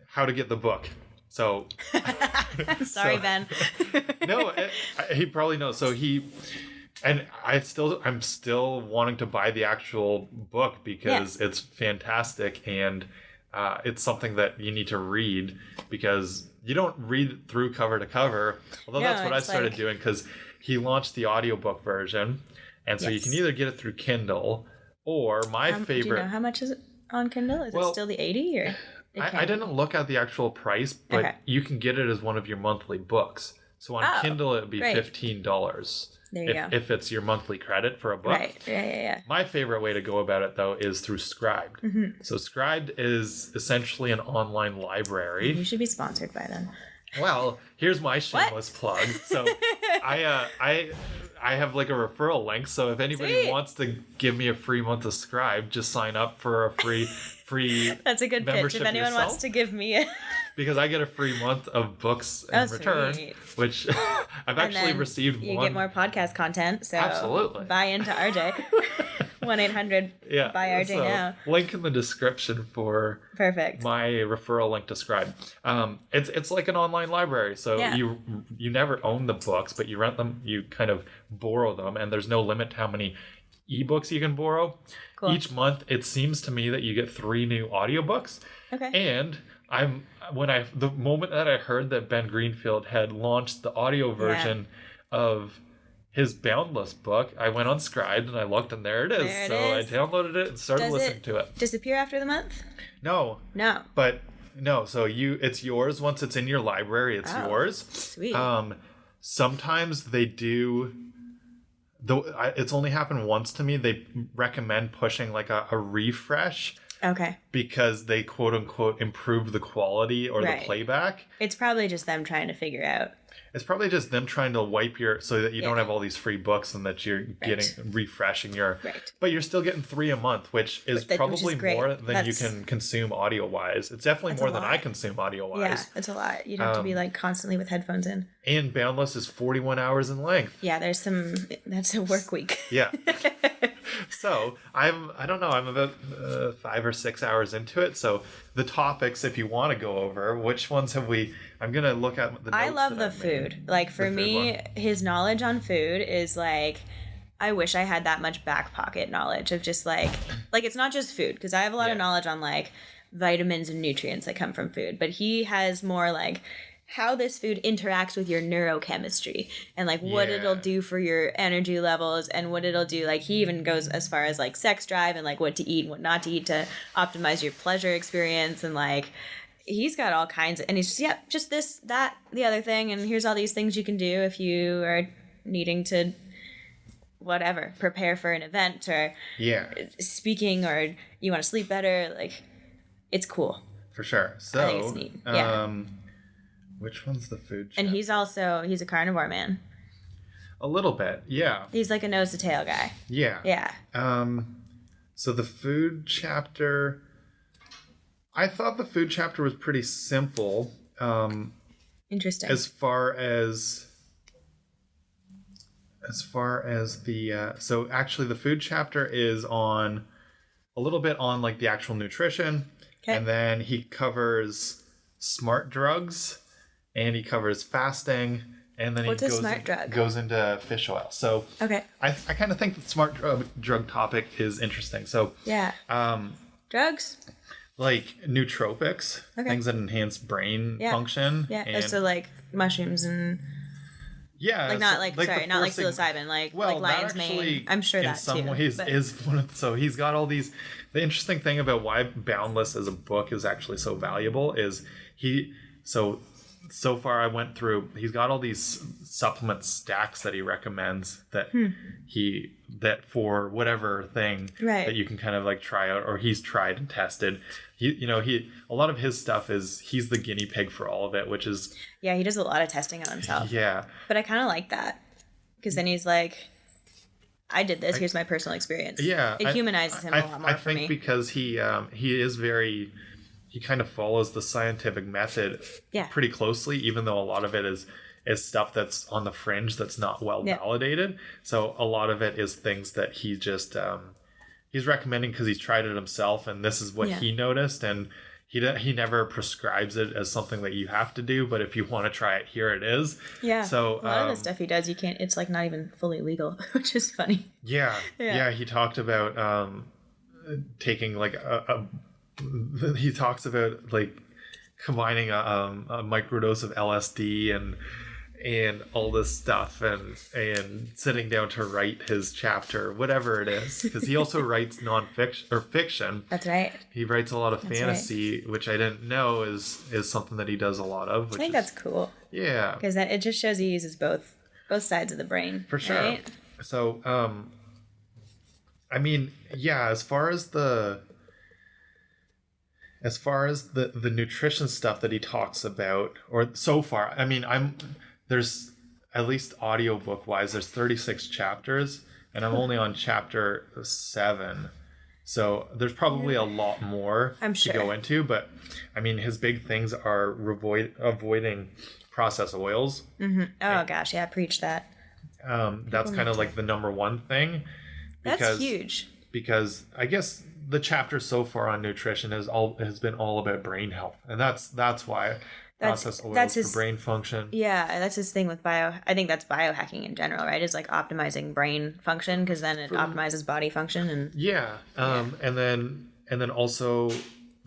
how to get the book. So sorry, Ben. No, he probably knows. So I'm still wanting to buy the actual book because it's fantastic, and it's something that you need to read, because you don't read through cover to cover. Although that's what I started doing, because he launched the audiobook version, and so you can either get it through Kindle or my favorite. Do you know how much is it on Kindle? Is it still the 80 or? I didn't look at the actual price, but you can get it as one of your monthly books. So on Kindle, it would be $15. There you go. If it's your monthly credit for a book. Right. Yeah. My favorite way to go about it, though, is through Scribd. Mm-hmm. So Scribd is essentially an online library. You should be sponsored by them. Well, here's my shameless plug. So I have like a referral link. So if anybody wants to give me a free month of Scribd, just sign up for a free That's a good pitch. If anyone wants to give me it. Because I get a free month of books in return, which I've actually received you get more podcast content, so absolutely buy into RJ. 1-800 buy RJ now. Link in the description for my referral link to Scribd. It's like an online library, so you never own the books, but you rent them, you kind of borrow them, and there's no limit to how many ebooks you can borrow. Cool. Each month, it seems to me that you get 3 new audiobooks. Okay. And the moment that I heard that Ben Greenfield had launched the audio version of his Boundless book, I went on Scribd and I looked, and there it is. I downloaded it and started listening to it. Disappear after the month? No. But no, so it's yours once it's in your library. It's yours. Sweet. Sometimes they do. though it's only happened once to me. They recommend pushing like a refresh. Okay. Because they quote unquote improve the quality or the playback. It's probably just them trying to figure out. It's probably just them trying to wipe your, so that you don't have all these free books and that you're refreshing your, but you're still getting 3 a month, which is probably more than you can consume audio wise. It's definitely more than I consume audio wise. Yeah, it's a lot. You'd have to be like constantly with headphones in. And Boundless is 41 hours in length. Yeah, that's a work week. Yeah. So I don't know, I'm about 5 or 6 hours into it. So the topics, if you want to go over, which ones have we, I'm going to look at the notes. I love the food. Like for me, his knowledge on food is like, I wish I had that much back pocket knowledge of just like it's not just food, because I have a lot of knowledge on like vitamins and nutrients that come from food, but he has more like how this food interacts with your neurochemistry and like what it'll do for your energy levels and what it'll do. Like he even goes as far as like sex drive and like what to eat and what not to eat to optimize your pleasure experience. And like he's got all kinds of, and he's just, just this, that, the other thing. And here's all these things you can do if you are needing to whatever, prepare for an event or speaking, or you want to sleep better. Like it's cool. For sure. So, I think it's neat. Yeah. Which one's the food chapter? And he's a carnivore man. A little bit, yeah. He's like a nose to tail guy. Yeah. Yeah. So the food chapter, I thought the food chapter was pretty simple. Interesting. As far as the so actually the food chapter is on a little bit on like the actual nutrition, and then he covers smart drugs. And he covers fasting, and then he goes into fish oil. So I kind of think the smart drug topic is interesting. So drugs, like nootropics, things that enhance brain function. Yeah, and so like mushrooms and like not like sorry, not like psilocybin, like lion's mane. I'm sure that in some ways is one of, so he's got all these. The interesting thing about why Boundless as a book is actually so valuable is so far I went through, he's got all these supplement stacks that he recommends that that for whatever thing that you can kind of like try out, or he's tried and tested. He a lot of his stuff is he's the guinea pig for all of it, which is he does a lot of testing on himself. Yeah. But I kind of like that, because then he's like, I did this, here's my personal experience. Yeah. It humanizes him a lot more for me. I think because he is very, he kind of follows the scientific method pretty closely, even though a lot of it is stuff that's on the fringe that's not well validated. So a lot of it is things that he just he's recommending because he's tried it himself, and this is what he noticed, and he never prescribes it as something that you have to do, but if you want to try it, here it is. Yeah. So a lot of the stuff he does, you can't. It's like not even fully legal, which is funny. Yeah. He talked about taking like he talks about like combining a microdose of LSD and all this stuff and sitting down to write his chapter, whatever it is, because he also writes nonfiction or fiction. That's right. He writes a lot of fantasy, which I didn't know is something that he does a lot of. I think that's cool. Yeah, because it just shows he uses both sides of the brain. For sure. Right? So, I mean, yeah, as far as the nutrition stuff that he talks about, or so far, I mean, there's at least audiobook wise, there's 36 chapters, and I'm only on chapter 7. So there's probably a lot more to go into, but I mean, his big things are avoiding processed oils. Mm-hmm. Oh gosh, yeah, preach that. That's kind of like the number one thing. That's huge. Because I guess the chapter so far on nutrition has been all about brain health, and that's why processed oils for brain function. Yeah, that's his thing with I think that's biohacking in general, right? Is like optimizing brain function, because then it optimizes body function and and then also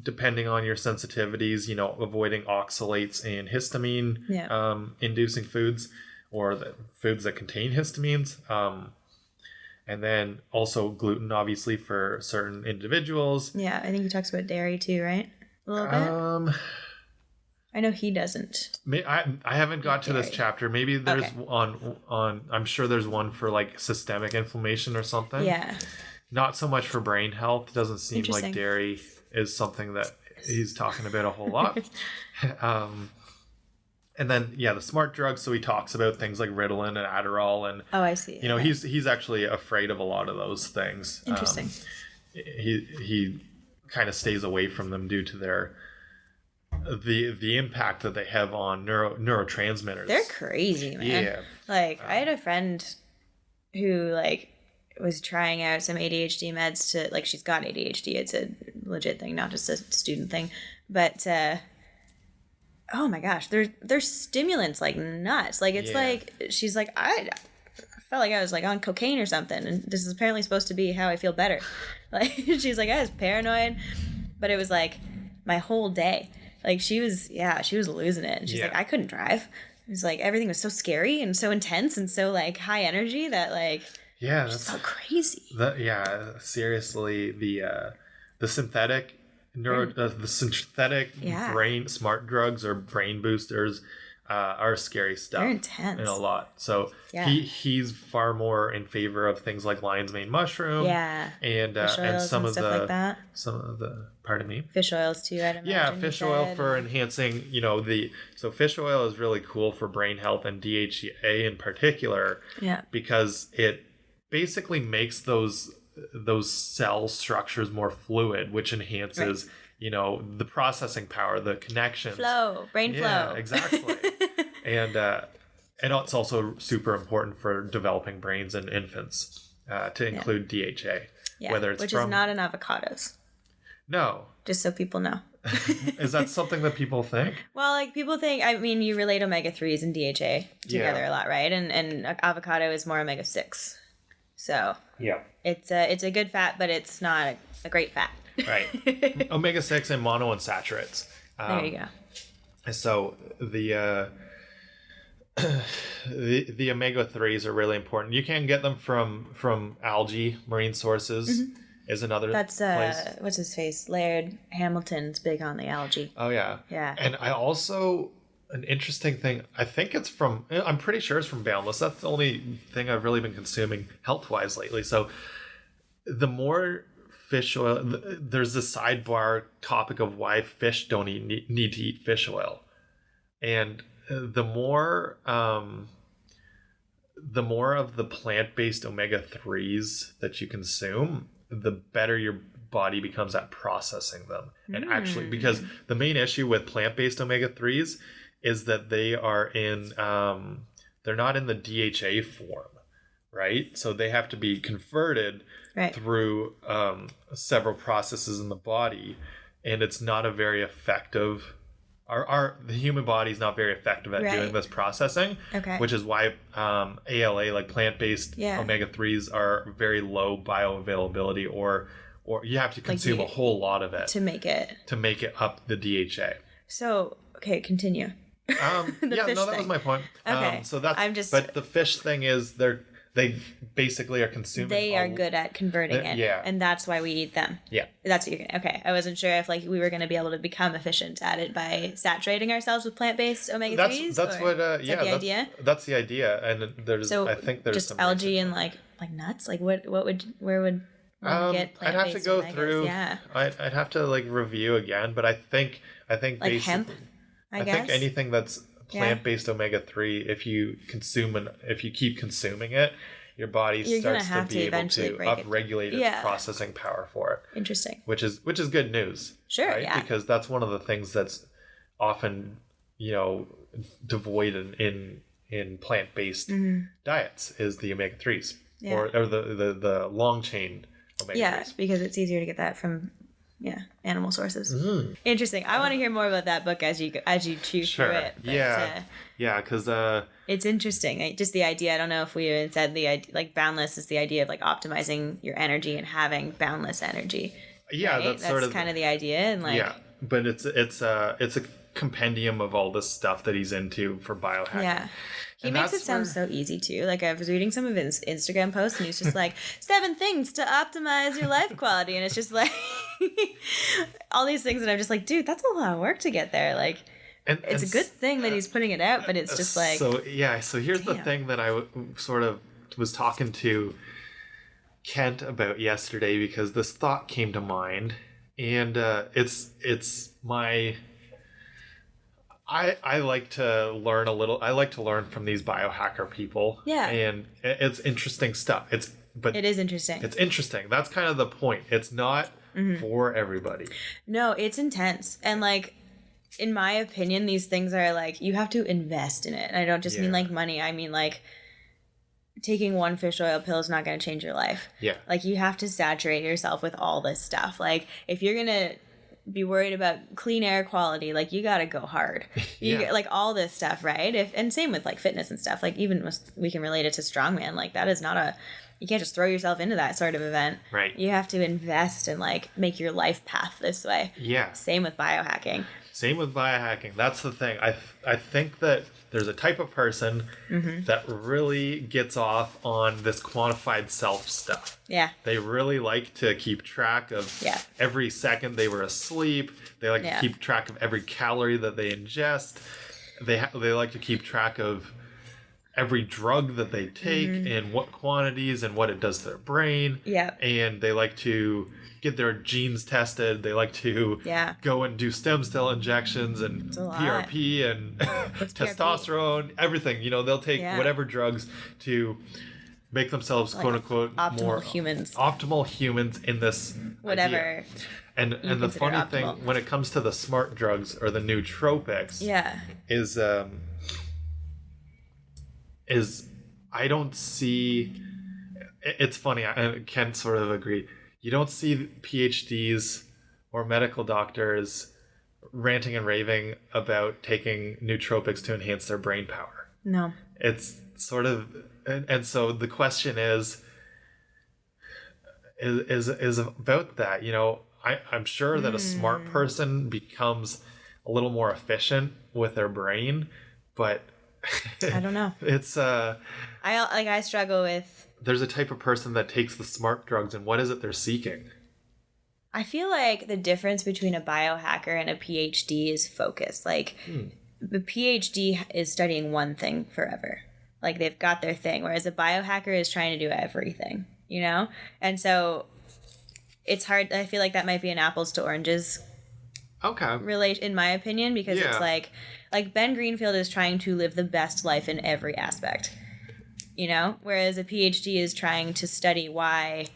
depending on your sensitivities, avoiding oxalates and histamine inducing foods, or the foods that contain histamines. And then also gluten, obviously, for certain individuals. Yeah, I think he talks about dairy too, right? A little bit. I know he doesn't. I haven't got to this Gary. chapter. Maybe there's Okay. on I'm sure there's one for like systemic inflammation or something. Yeah. Not so much for brain health. Doesn't seem like Interesting. dairy is something that he's talking about a whole lot. And then the smart drugs. So he talks about things like Ritalin and Adderall, and Oh, I see. he's actually afraid of a lot of those things. Interesting. He kind of stays away from them due to their the impact that they have on neurotransmitters. They're crazy, man. Yeah. Like, I had a friend who, like, was trying out some ADHD meds to, like, she's got ADHD. It's a legit thing, not just a student thing. But, oh my gosh, they're stimulants like nuts. Like, it's like, she's like, I felt like I was, like, on cocaine or something. And this is apparently supposed to be how I feel better. Like, she's like, I was paranoid. But it was, like, my whole day. Like, she was losing it. And she's like, I couldn't drive. It was like, everything was so scary and so intense and so, like, high energy that, like, that's so crazy. Seriously, the synthetic brain smart drugs or brain boosters are scary stuff. They're intense. And a lot. So he's far more in favor of things like lion's mane mushroom. Yeah. And some of stuff like that. pardon me. Fish oils too, I'd imagine. Yeah, fish oil for enhancing, so fish oil is really cool for brain health and DHA in particular. Yeah. Because it basically makes those cell structures more fluid, which enhances the processing power, the connections, brain flow. Yeah, exactly. and it's also super important for developing brains in infants to include DHA. Yeah, whether it's which is not in avocados. No. Just so people know. Is that something that people think? Well, like, people think, I mean, you relate omega-3s and DHA together a lot, right? And avocado is more omega-6. So it's a good fat, but it's not a great fat. Right. Omega-6 and monounsaturates. There you go. So the omega-3s are really important. You can get them from algae, marine sources. Mm-hmm. Is another That's place. What's his face? Laird Hamilton's big on the algae. Oh yeah. Yeah. And I also, an interesting thing, I'm pretty sure it's from Boundless. That's the only thing I've really been consuming health-wise lately. So the more fish oil, there's this sidebar topic of why fish don't need to eat fish oil. And the more of the plant-based omega-3s that you consume, the better your body becomes at processing them. And actually, because the main issue with plant-based omega-3s is that they are they're not in the DHA form, right? So they have to be converted through several processes in the body, and it's not a very effective. The human body is not very effective at doing this processing, which is why ALA, like plant-based omega-3s, are very low bioavailability, or you have to consume a whole lot of it to make it up the DHA. So, okay, continue. That was my point. Okay. So that's but the fish thing is they basically are consuming. They are good at converting it. Yeah. And that's why we eat them. Yeah. That's what you're going to... Okay. I wasn't sure if we were going to be able to become efficient at it by saturating ourselves with plant-based omega-3s. That's the idea. That's the idea. And I think there's just some algae and like nuts? Like where would one get plant-based I'd have to go omegas? through. Yeah. I'd have to review again, but I think like hemp, I guess. think anything that's plant-based omega-3, if you keep consuming it, your body starts to be able to upregulate its processing power for it. Interesting. Which is good news. Sure, right? Because that's one of the things that's often, devoid in plant-based diets is the omega-3s or the long chain omega-3s. Yeah, because it's easier to get that from animal sources. Mm-hmm. Interesting. I want to hear more about that book as you chew through it. But, because it's interesting. Just the idea. I don't know if we even said the idea. Like boundless is the idea of optimizing your energy and having boundless energy. Yeah, right? that's sort of kind of the idea. And but it's a compendium of all this stuff that he's into for biohacking. Yeah. He makes it sound so easy too. Like I was reading some of his Instagram posts and he's just like 7 things to optimize your life quality. And it's just like all these things that I'm just like, dude, that's a lot of work to get there. Like, it's a good thing that he's putting it out, but it's just like... So here's the thing that I sort of was talking to Kent about yesterday, because this thought came to mind, and it's my... I like to learn I like to learn from these biohacker people. Yeah. And it's interesting stuff. It is interesting. It's interesting. That's kind of the point. It's not for everybody. No, it's intense. And like, in my opinion, these things are like, you have to invest in it. And I don't just mean like money. I mean like, taking one fish oil pill is not going to change your life. Yeah. Like, you have to saturate yourself with all this stuff. Like, if you're going to be worried about clean air quality, like, you got to go hard. Like, all this stuff, right? And same with like fitness and stuff. Like, even we can relate it to strongman. Like, that is not you can't just throw yourself into that sort of event. Right. You have to invest and like make your life path this way. Yeah. Same with biohacking. That's the thing. I think that there's a type of person that really gets off on this quantified self stuff. Yeah. They really like to keep track of every second they were asleep. They like to keep track of every calorie that they ingest. They like to keep track of every drug that they take and what quantities and what it does to their brain. Yeah. And they like to get their genes tested. They like to go and do stem cell injections and PRP and testosterone, everything. You know, they'll take whatever drugs to make themselves, like, quote unquote, more optimal humans in this whatever idea. And the funny optimal thing when it comes to the smart drugs or the nootropics is I don't see. It's funny. I Ken sort of agreed. You don't see PhDs or medical doctors ranting and raving about taking nootropics to enhance their brain power. No. It's sort of, and so the question is about that. You know, I'm sure that a smart person becomes a little more efficient with their brain, but I don't know. It's I struggle with. There's a type of person that takes the smart drugs, and what is it they're seeking? I feel like the difference between a biohacker and a PhD is focus. Like, the PhD is studying one thing forever. Like, they've got their thing, whereas a biohacker is trying to do everything, you know? And so it's hard. I feel like that might be an apples to oranges in my opinion, because it's like Ben Greenfield is trying to live the best life in every aspect, you know? Whereas a PhD is trying to study why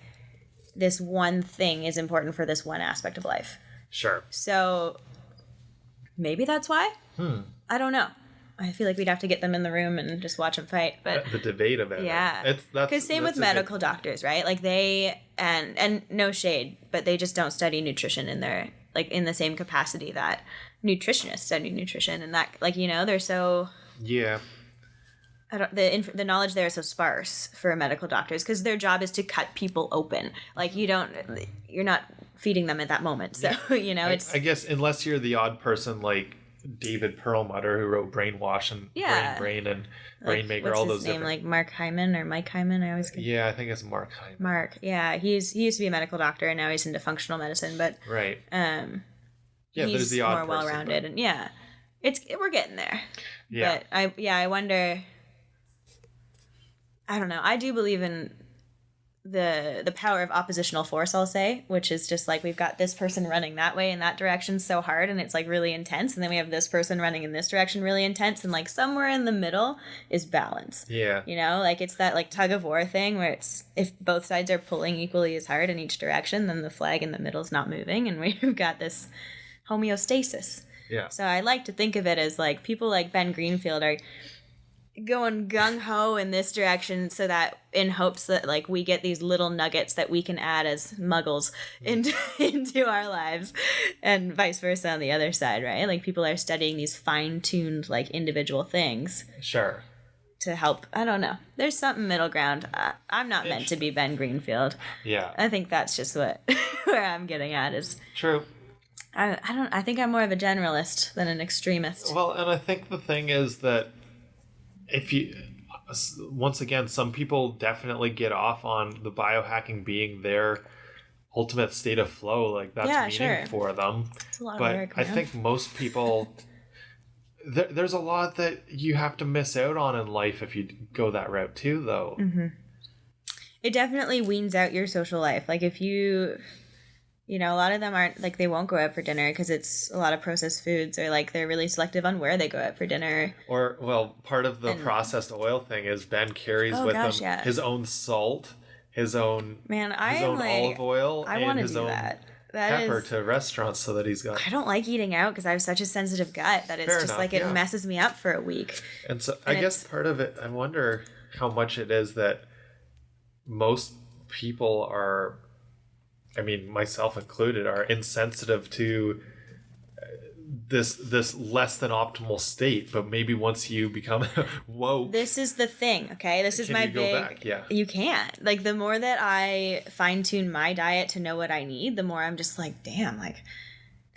this one thing is important for this one aspect of life. Sure. So maybe that's why. I don't know. I feel like we'd have to get them in the room and just watch them fight. But the debate of it. Yeah. Because same with medical doctors, right? Like, they, and no shade, but they just don't study nutrition in their, like, in the same capacity that nutritionists study nutrition, and that, like, you know, they're so... Yeah. The knowledge there is so sparse for medical doctors, because their job is to cut people open. Like, you're not feeding them at that moment. So, you know, I guess unless you're the odd person like David Perlmutter, who wrote Brainwash and Brain and Brainmaker, all those different... like Mark Hyman or Mike Hyman? I always... Yeah, I think it's Mark Hyman. Mark, yeah. He used to be a medical doctor, and now he's into functional medicine, but... Right. He's there's the odd more well-rounded, and we're getting there. Yeah. But I wonder... I don't know. I do believe in the power of oppositional force, I'll say, which is just like, we've got this person running that way in that direction so hard, and it's like really intense, and then we have this person running in this direction really intense, and like somewhere in the middle is balance. Yeah. You know, like, it's that like tug of war thing where it's, if both sides are pulling equally as hard in each direction, then the flag in the middle is not moving, and we've got this homeostasis. Yeah. So I like to think of it as like, people like Ben Greenfield are going gung-ho in this direction, so that in hopes that like we get these little nuggets that we can add as muggles into our lives, and vice versa on the other side, right? Like, people are studying these fine-tuned like individual things. Sure. To help. I don't know. There's something middle ground. I'm not meant to be Ben Greenfield. Yeah. I think that's just what where I'm getting at is. True. I think I'm more of a generalist than an extremist. Well, and I think the thing is that once again, some people definitely get off on the biohacking being their ultimate state of flow. Like, that's meaning for them. It's a lot but of work, I think most people, there's a lot that you have to miss out on in life if you go that route too, though. Mm-hmm. It definitely weans out your social life. Like if you know, a lot of them aren't like, they won't go out for dinner because it's a lot of processed foods, or like they're really selective on where they go out for dinner. Or, well, part of the processed oil thing is Ben carries with him his own salt, his own olive oil, and his own pepper to restaurants so that he's got... I don't like eating out because I have such a sensitive gut that it's it messes me up for a week. And so I guess part of it, I wonder how much it is that most people are, I mean, myself included, are insensitive to this less than optimal state. But maybe once you become woke, this is the thing. Okay, this is my big. Go back? Yeah, you can't. Like the more that I fine tune my diet to know what I need, the more I'm just like, damn, like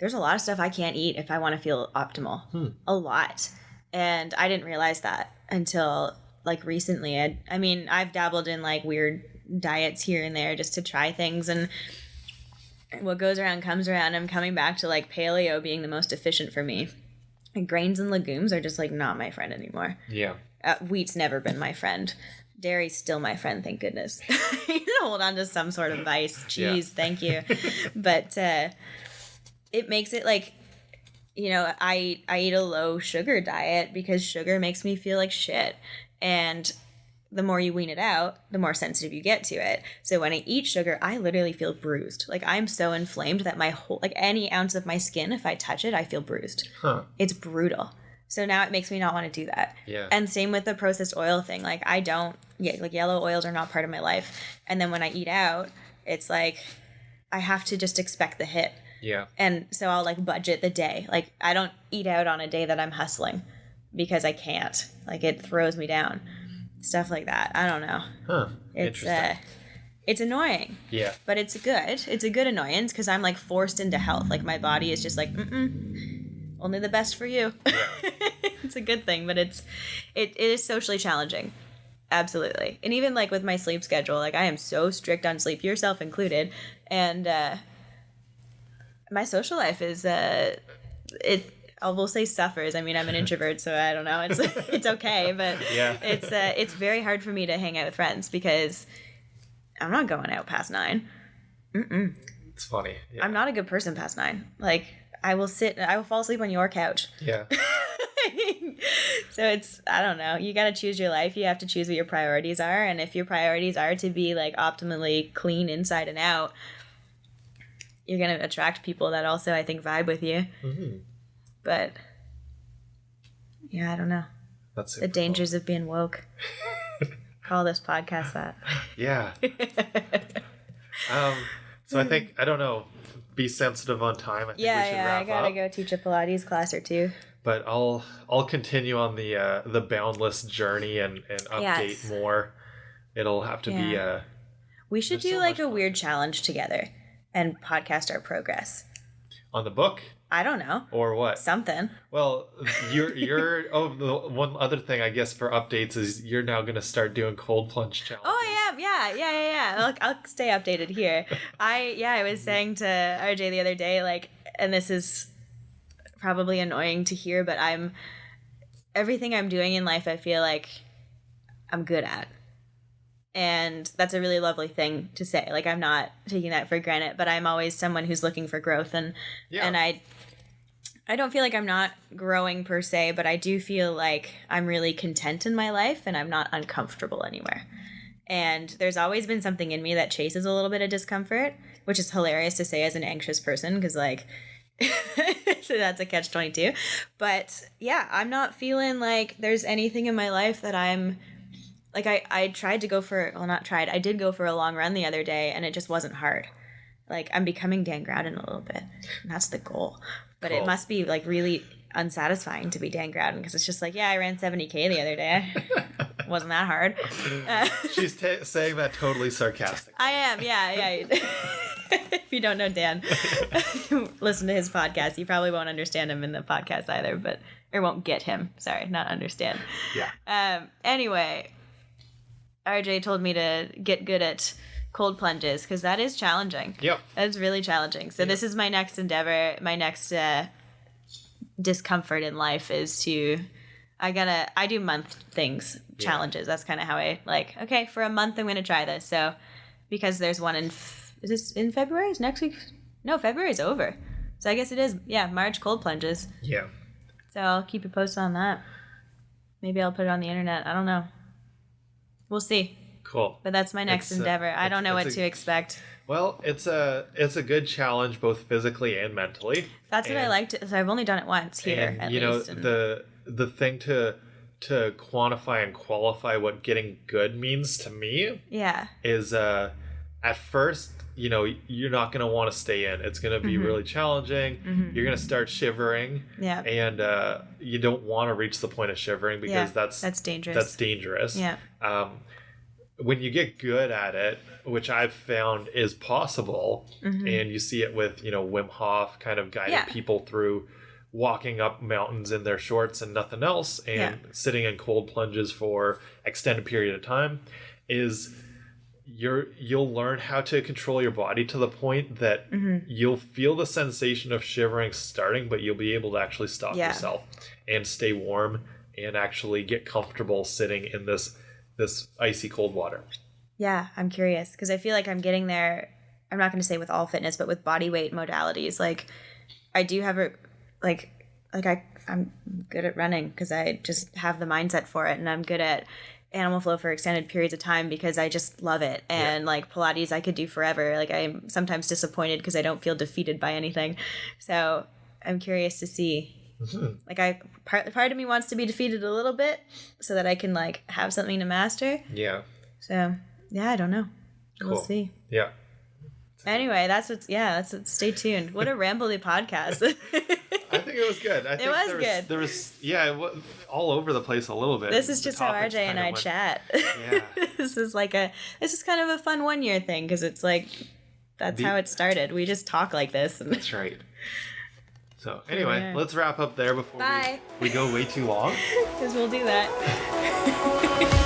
there's a lot of stuff I can't eat if I want to feel optimal. A lot, and I didn't realize that until like recently. I mean, I've dabbled in like weird diets here and there just to try things, and what goes around comes around. I'm coming back to like paleo being the most efficient for me. And grains and legumes are just like not my friend anymore. Yeah. Wheat's never been my friend. Dairy's still my friend, thank goodness. You can hold on to some sort of vice. Cheese, thank you. But it makes it like, you know, I eat a low sugar diet because sugar makes me feel like shit. And the more you wean it out, the more sensitive you get to it. So when I eat sugar, I literally feel bruised. Like I'm so inflamed that my whole, like any ounce of my skin, if I touch it, I feel bruised. It's brutal. So now it makes me not want to do that. Yeah. And same with the processed oil thing. Like like yellow oils are not part of my life. And then when I eat out, it's like I have to just expect the hit. Yeah. And so I'll like budget the day. Like I don't eat out on a day that I'm hustling because I can't. Like it throws me down. Stuff like that. I don't know. It's annoying. Yeah. But it's good. It's a good annoyance because I'm like forced into health. Like my body is just like, only the best for you. Yeah. It's a good thing, but it is socially challenging. Absolutely. And even like with my sleep schedule, like I am so strict on sleep, yourself included. And my social life is I will say suffers. I mean, I'm an introvert, so I don't know. It's okay, but yeah. It's very hard for me to hang out with friends because I'm not going out past 9. It's funny. Yeah. I'm not a good person past 9. Like I will fall asleep on your couch. Yeah. So I don't know. You got to choose your life. You have to choose what your priorities are, and if your priorities are to be like optimally clean inside and out, you're gonna attract people that also I think vibe with you. Mm-hmm. But yeah, I don't know. That's the dangers of being woke. Call this podcast that. Yeah. So I think, I don't know, be sensitive on time. I think we should wrap I gotta go teach a Pilates class or two. But I'll continue on the Boundless journey and update more. It'll have to be we should do like a weird challenge together and podcast our progress. On the book? I don't know. Or what? Something. Well, you're the one other thing I guess for updates is you're now going to start doing cold plunge challenges. Oh, I am. Yeah. I'll stay updated here. I was saying to RJ the other day, like, and this is probably annoying to hear, but everything I'm doing in life, I feel like I'm good at. And that's a really lovely thing to say. Like, I'm not taking that for granted, but I'm always someone who's looking for growth. And I don't feel like I'm not growing per se, but I do feel like I'm really content in my life and I'm not uncomfortable anywhere. And there's always been something in me that chases a little bit of discomfort, which is hilarious to say as an anxious person because, like, so that's a catch-22. But, yeah, I'm not feeling like there's anything in my life that I'm... Like, I tried to go for... Well, not tried. I did go for a long run the other day, and it just wasn't hard. Like, I'm becoming Dan Groudon a little bit. And that's the goal. But It must be, like, really unsatisfying to be Dan Groudon, because it's just like, yeah, I ran 70K the other day. Wasn't that hard. She's saying that totally sarcastic. I am, yeah. If you don't know Dan, listen to his podcast. You probably won't understand him in the podcast either, or won't get him. Sorry, not understand. Yeah. Anyway... RJ told me to get good at cold plunges because that is challenging. Yep. That's really challenging. So this is my next endeavor, my next discomfort in life is I do month things, challenges. That's kind of how I okay, for a month I'm going to try this. So because there's one is this in February? Is next week? No, February's over. So I guess it is. Yeah, March cold plunges. Yeah. So I'll keep you posted on that. Maybe I'll put it on the internet. I don't know. We'll see. Cool. But that's my next endeavor. I don't know what to expect. Well, it's a good challenge both physically and mentally. That's what I liked. So I've only done it once here. And, the thing to quantify and qualify what getting good means to me. Yeah. Is at first, you're not going to want to stay in. It's going to be really challenging. Mm-hmm. You're going to start shivering. Yeah. And you don't want to reach the point of shivering because that's dangerous. That's dangerous. Yeah. When you get good at it, which I've found is possible, and you see it with, Wim Hof kind of guiding people through walking up mountains in their shorts and nothing else and sitting in cold plunges for extended period of time, is you'll learn how to control your body to the point that you'll feel the sensation of shivering starting, but you'll be able to actually stop yourself and stay warm and actually get comfortable sitting in this icy cold water. Yeah, I'm curious because I feel like I'm getting there. I'm not going to say with all fitness, but with body weight modalities. Like I do have I'm good at running because I just have the mindset for it, and I'm good at animal flow for extended periods of time because I just love it. And Pilates I could do forever. Like I'm sometimes disappointed because I don't feel defeated by anything. So I'm curious to see. Part of me wants to be defeated a little bit so that I can have something to master. Yeah. So I don't know. Cool. We'll see. Yeah. Anyway, stay tuned. What a rambly podcast. I think it was good. It was good. There was all over the place a little bit. This is just how RJ and I chat. Yeah. This is kind of a fun 1 year thing because it's that's how it started. We just talk like this. That's right. So anyway, let's wrap up there before we go way too long. Because we'll do that.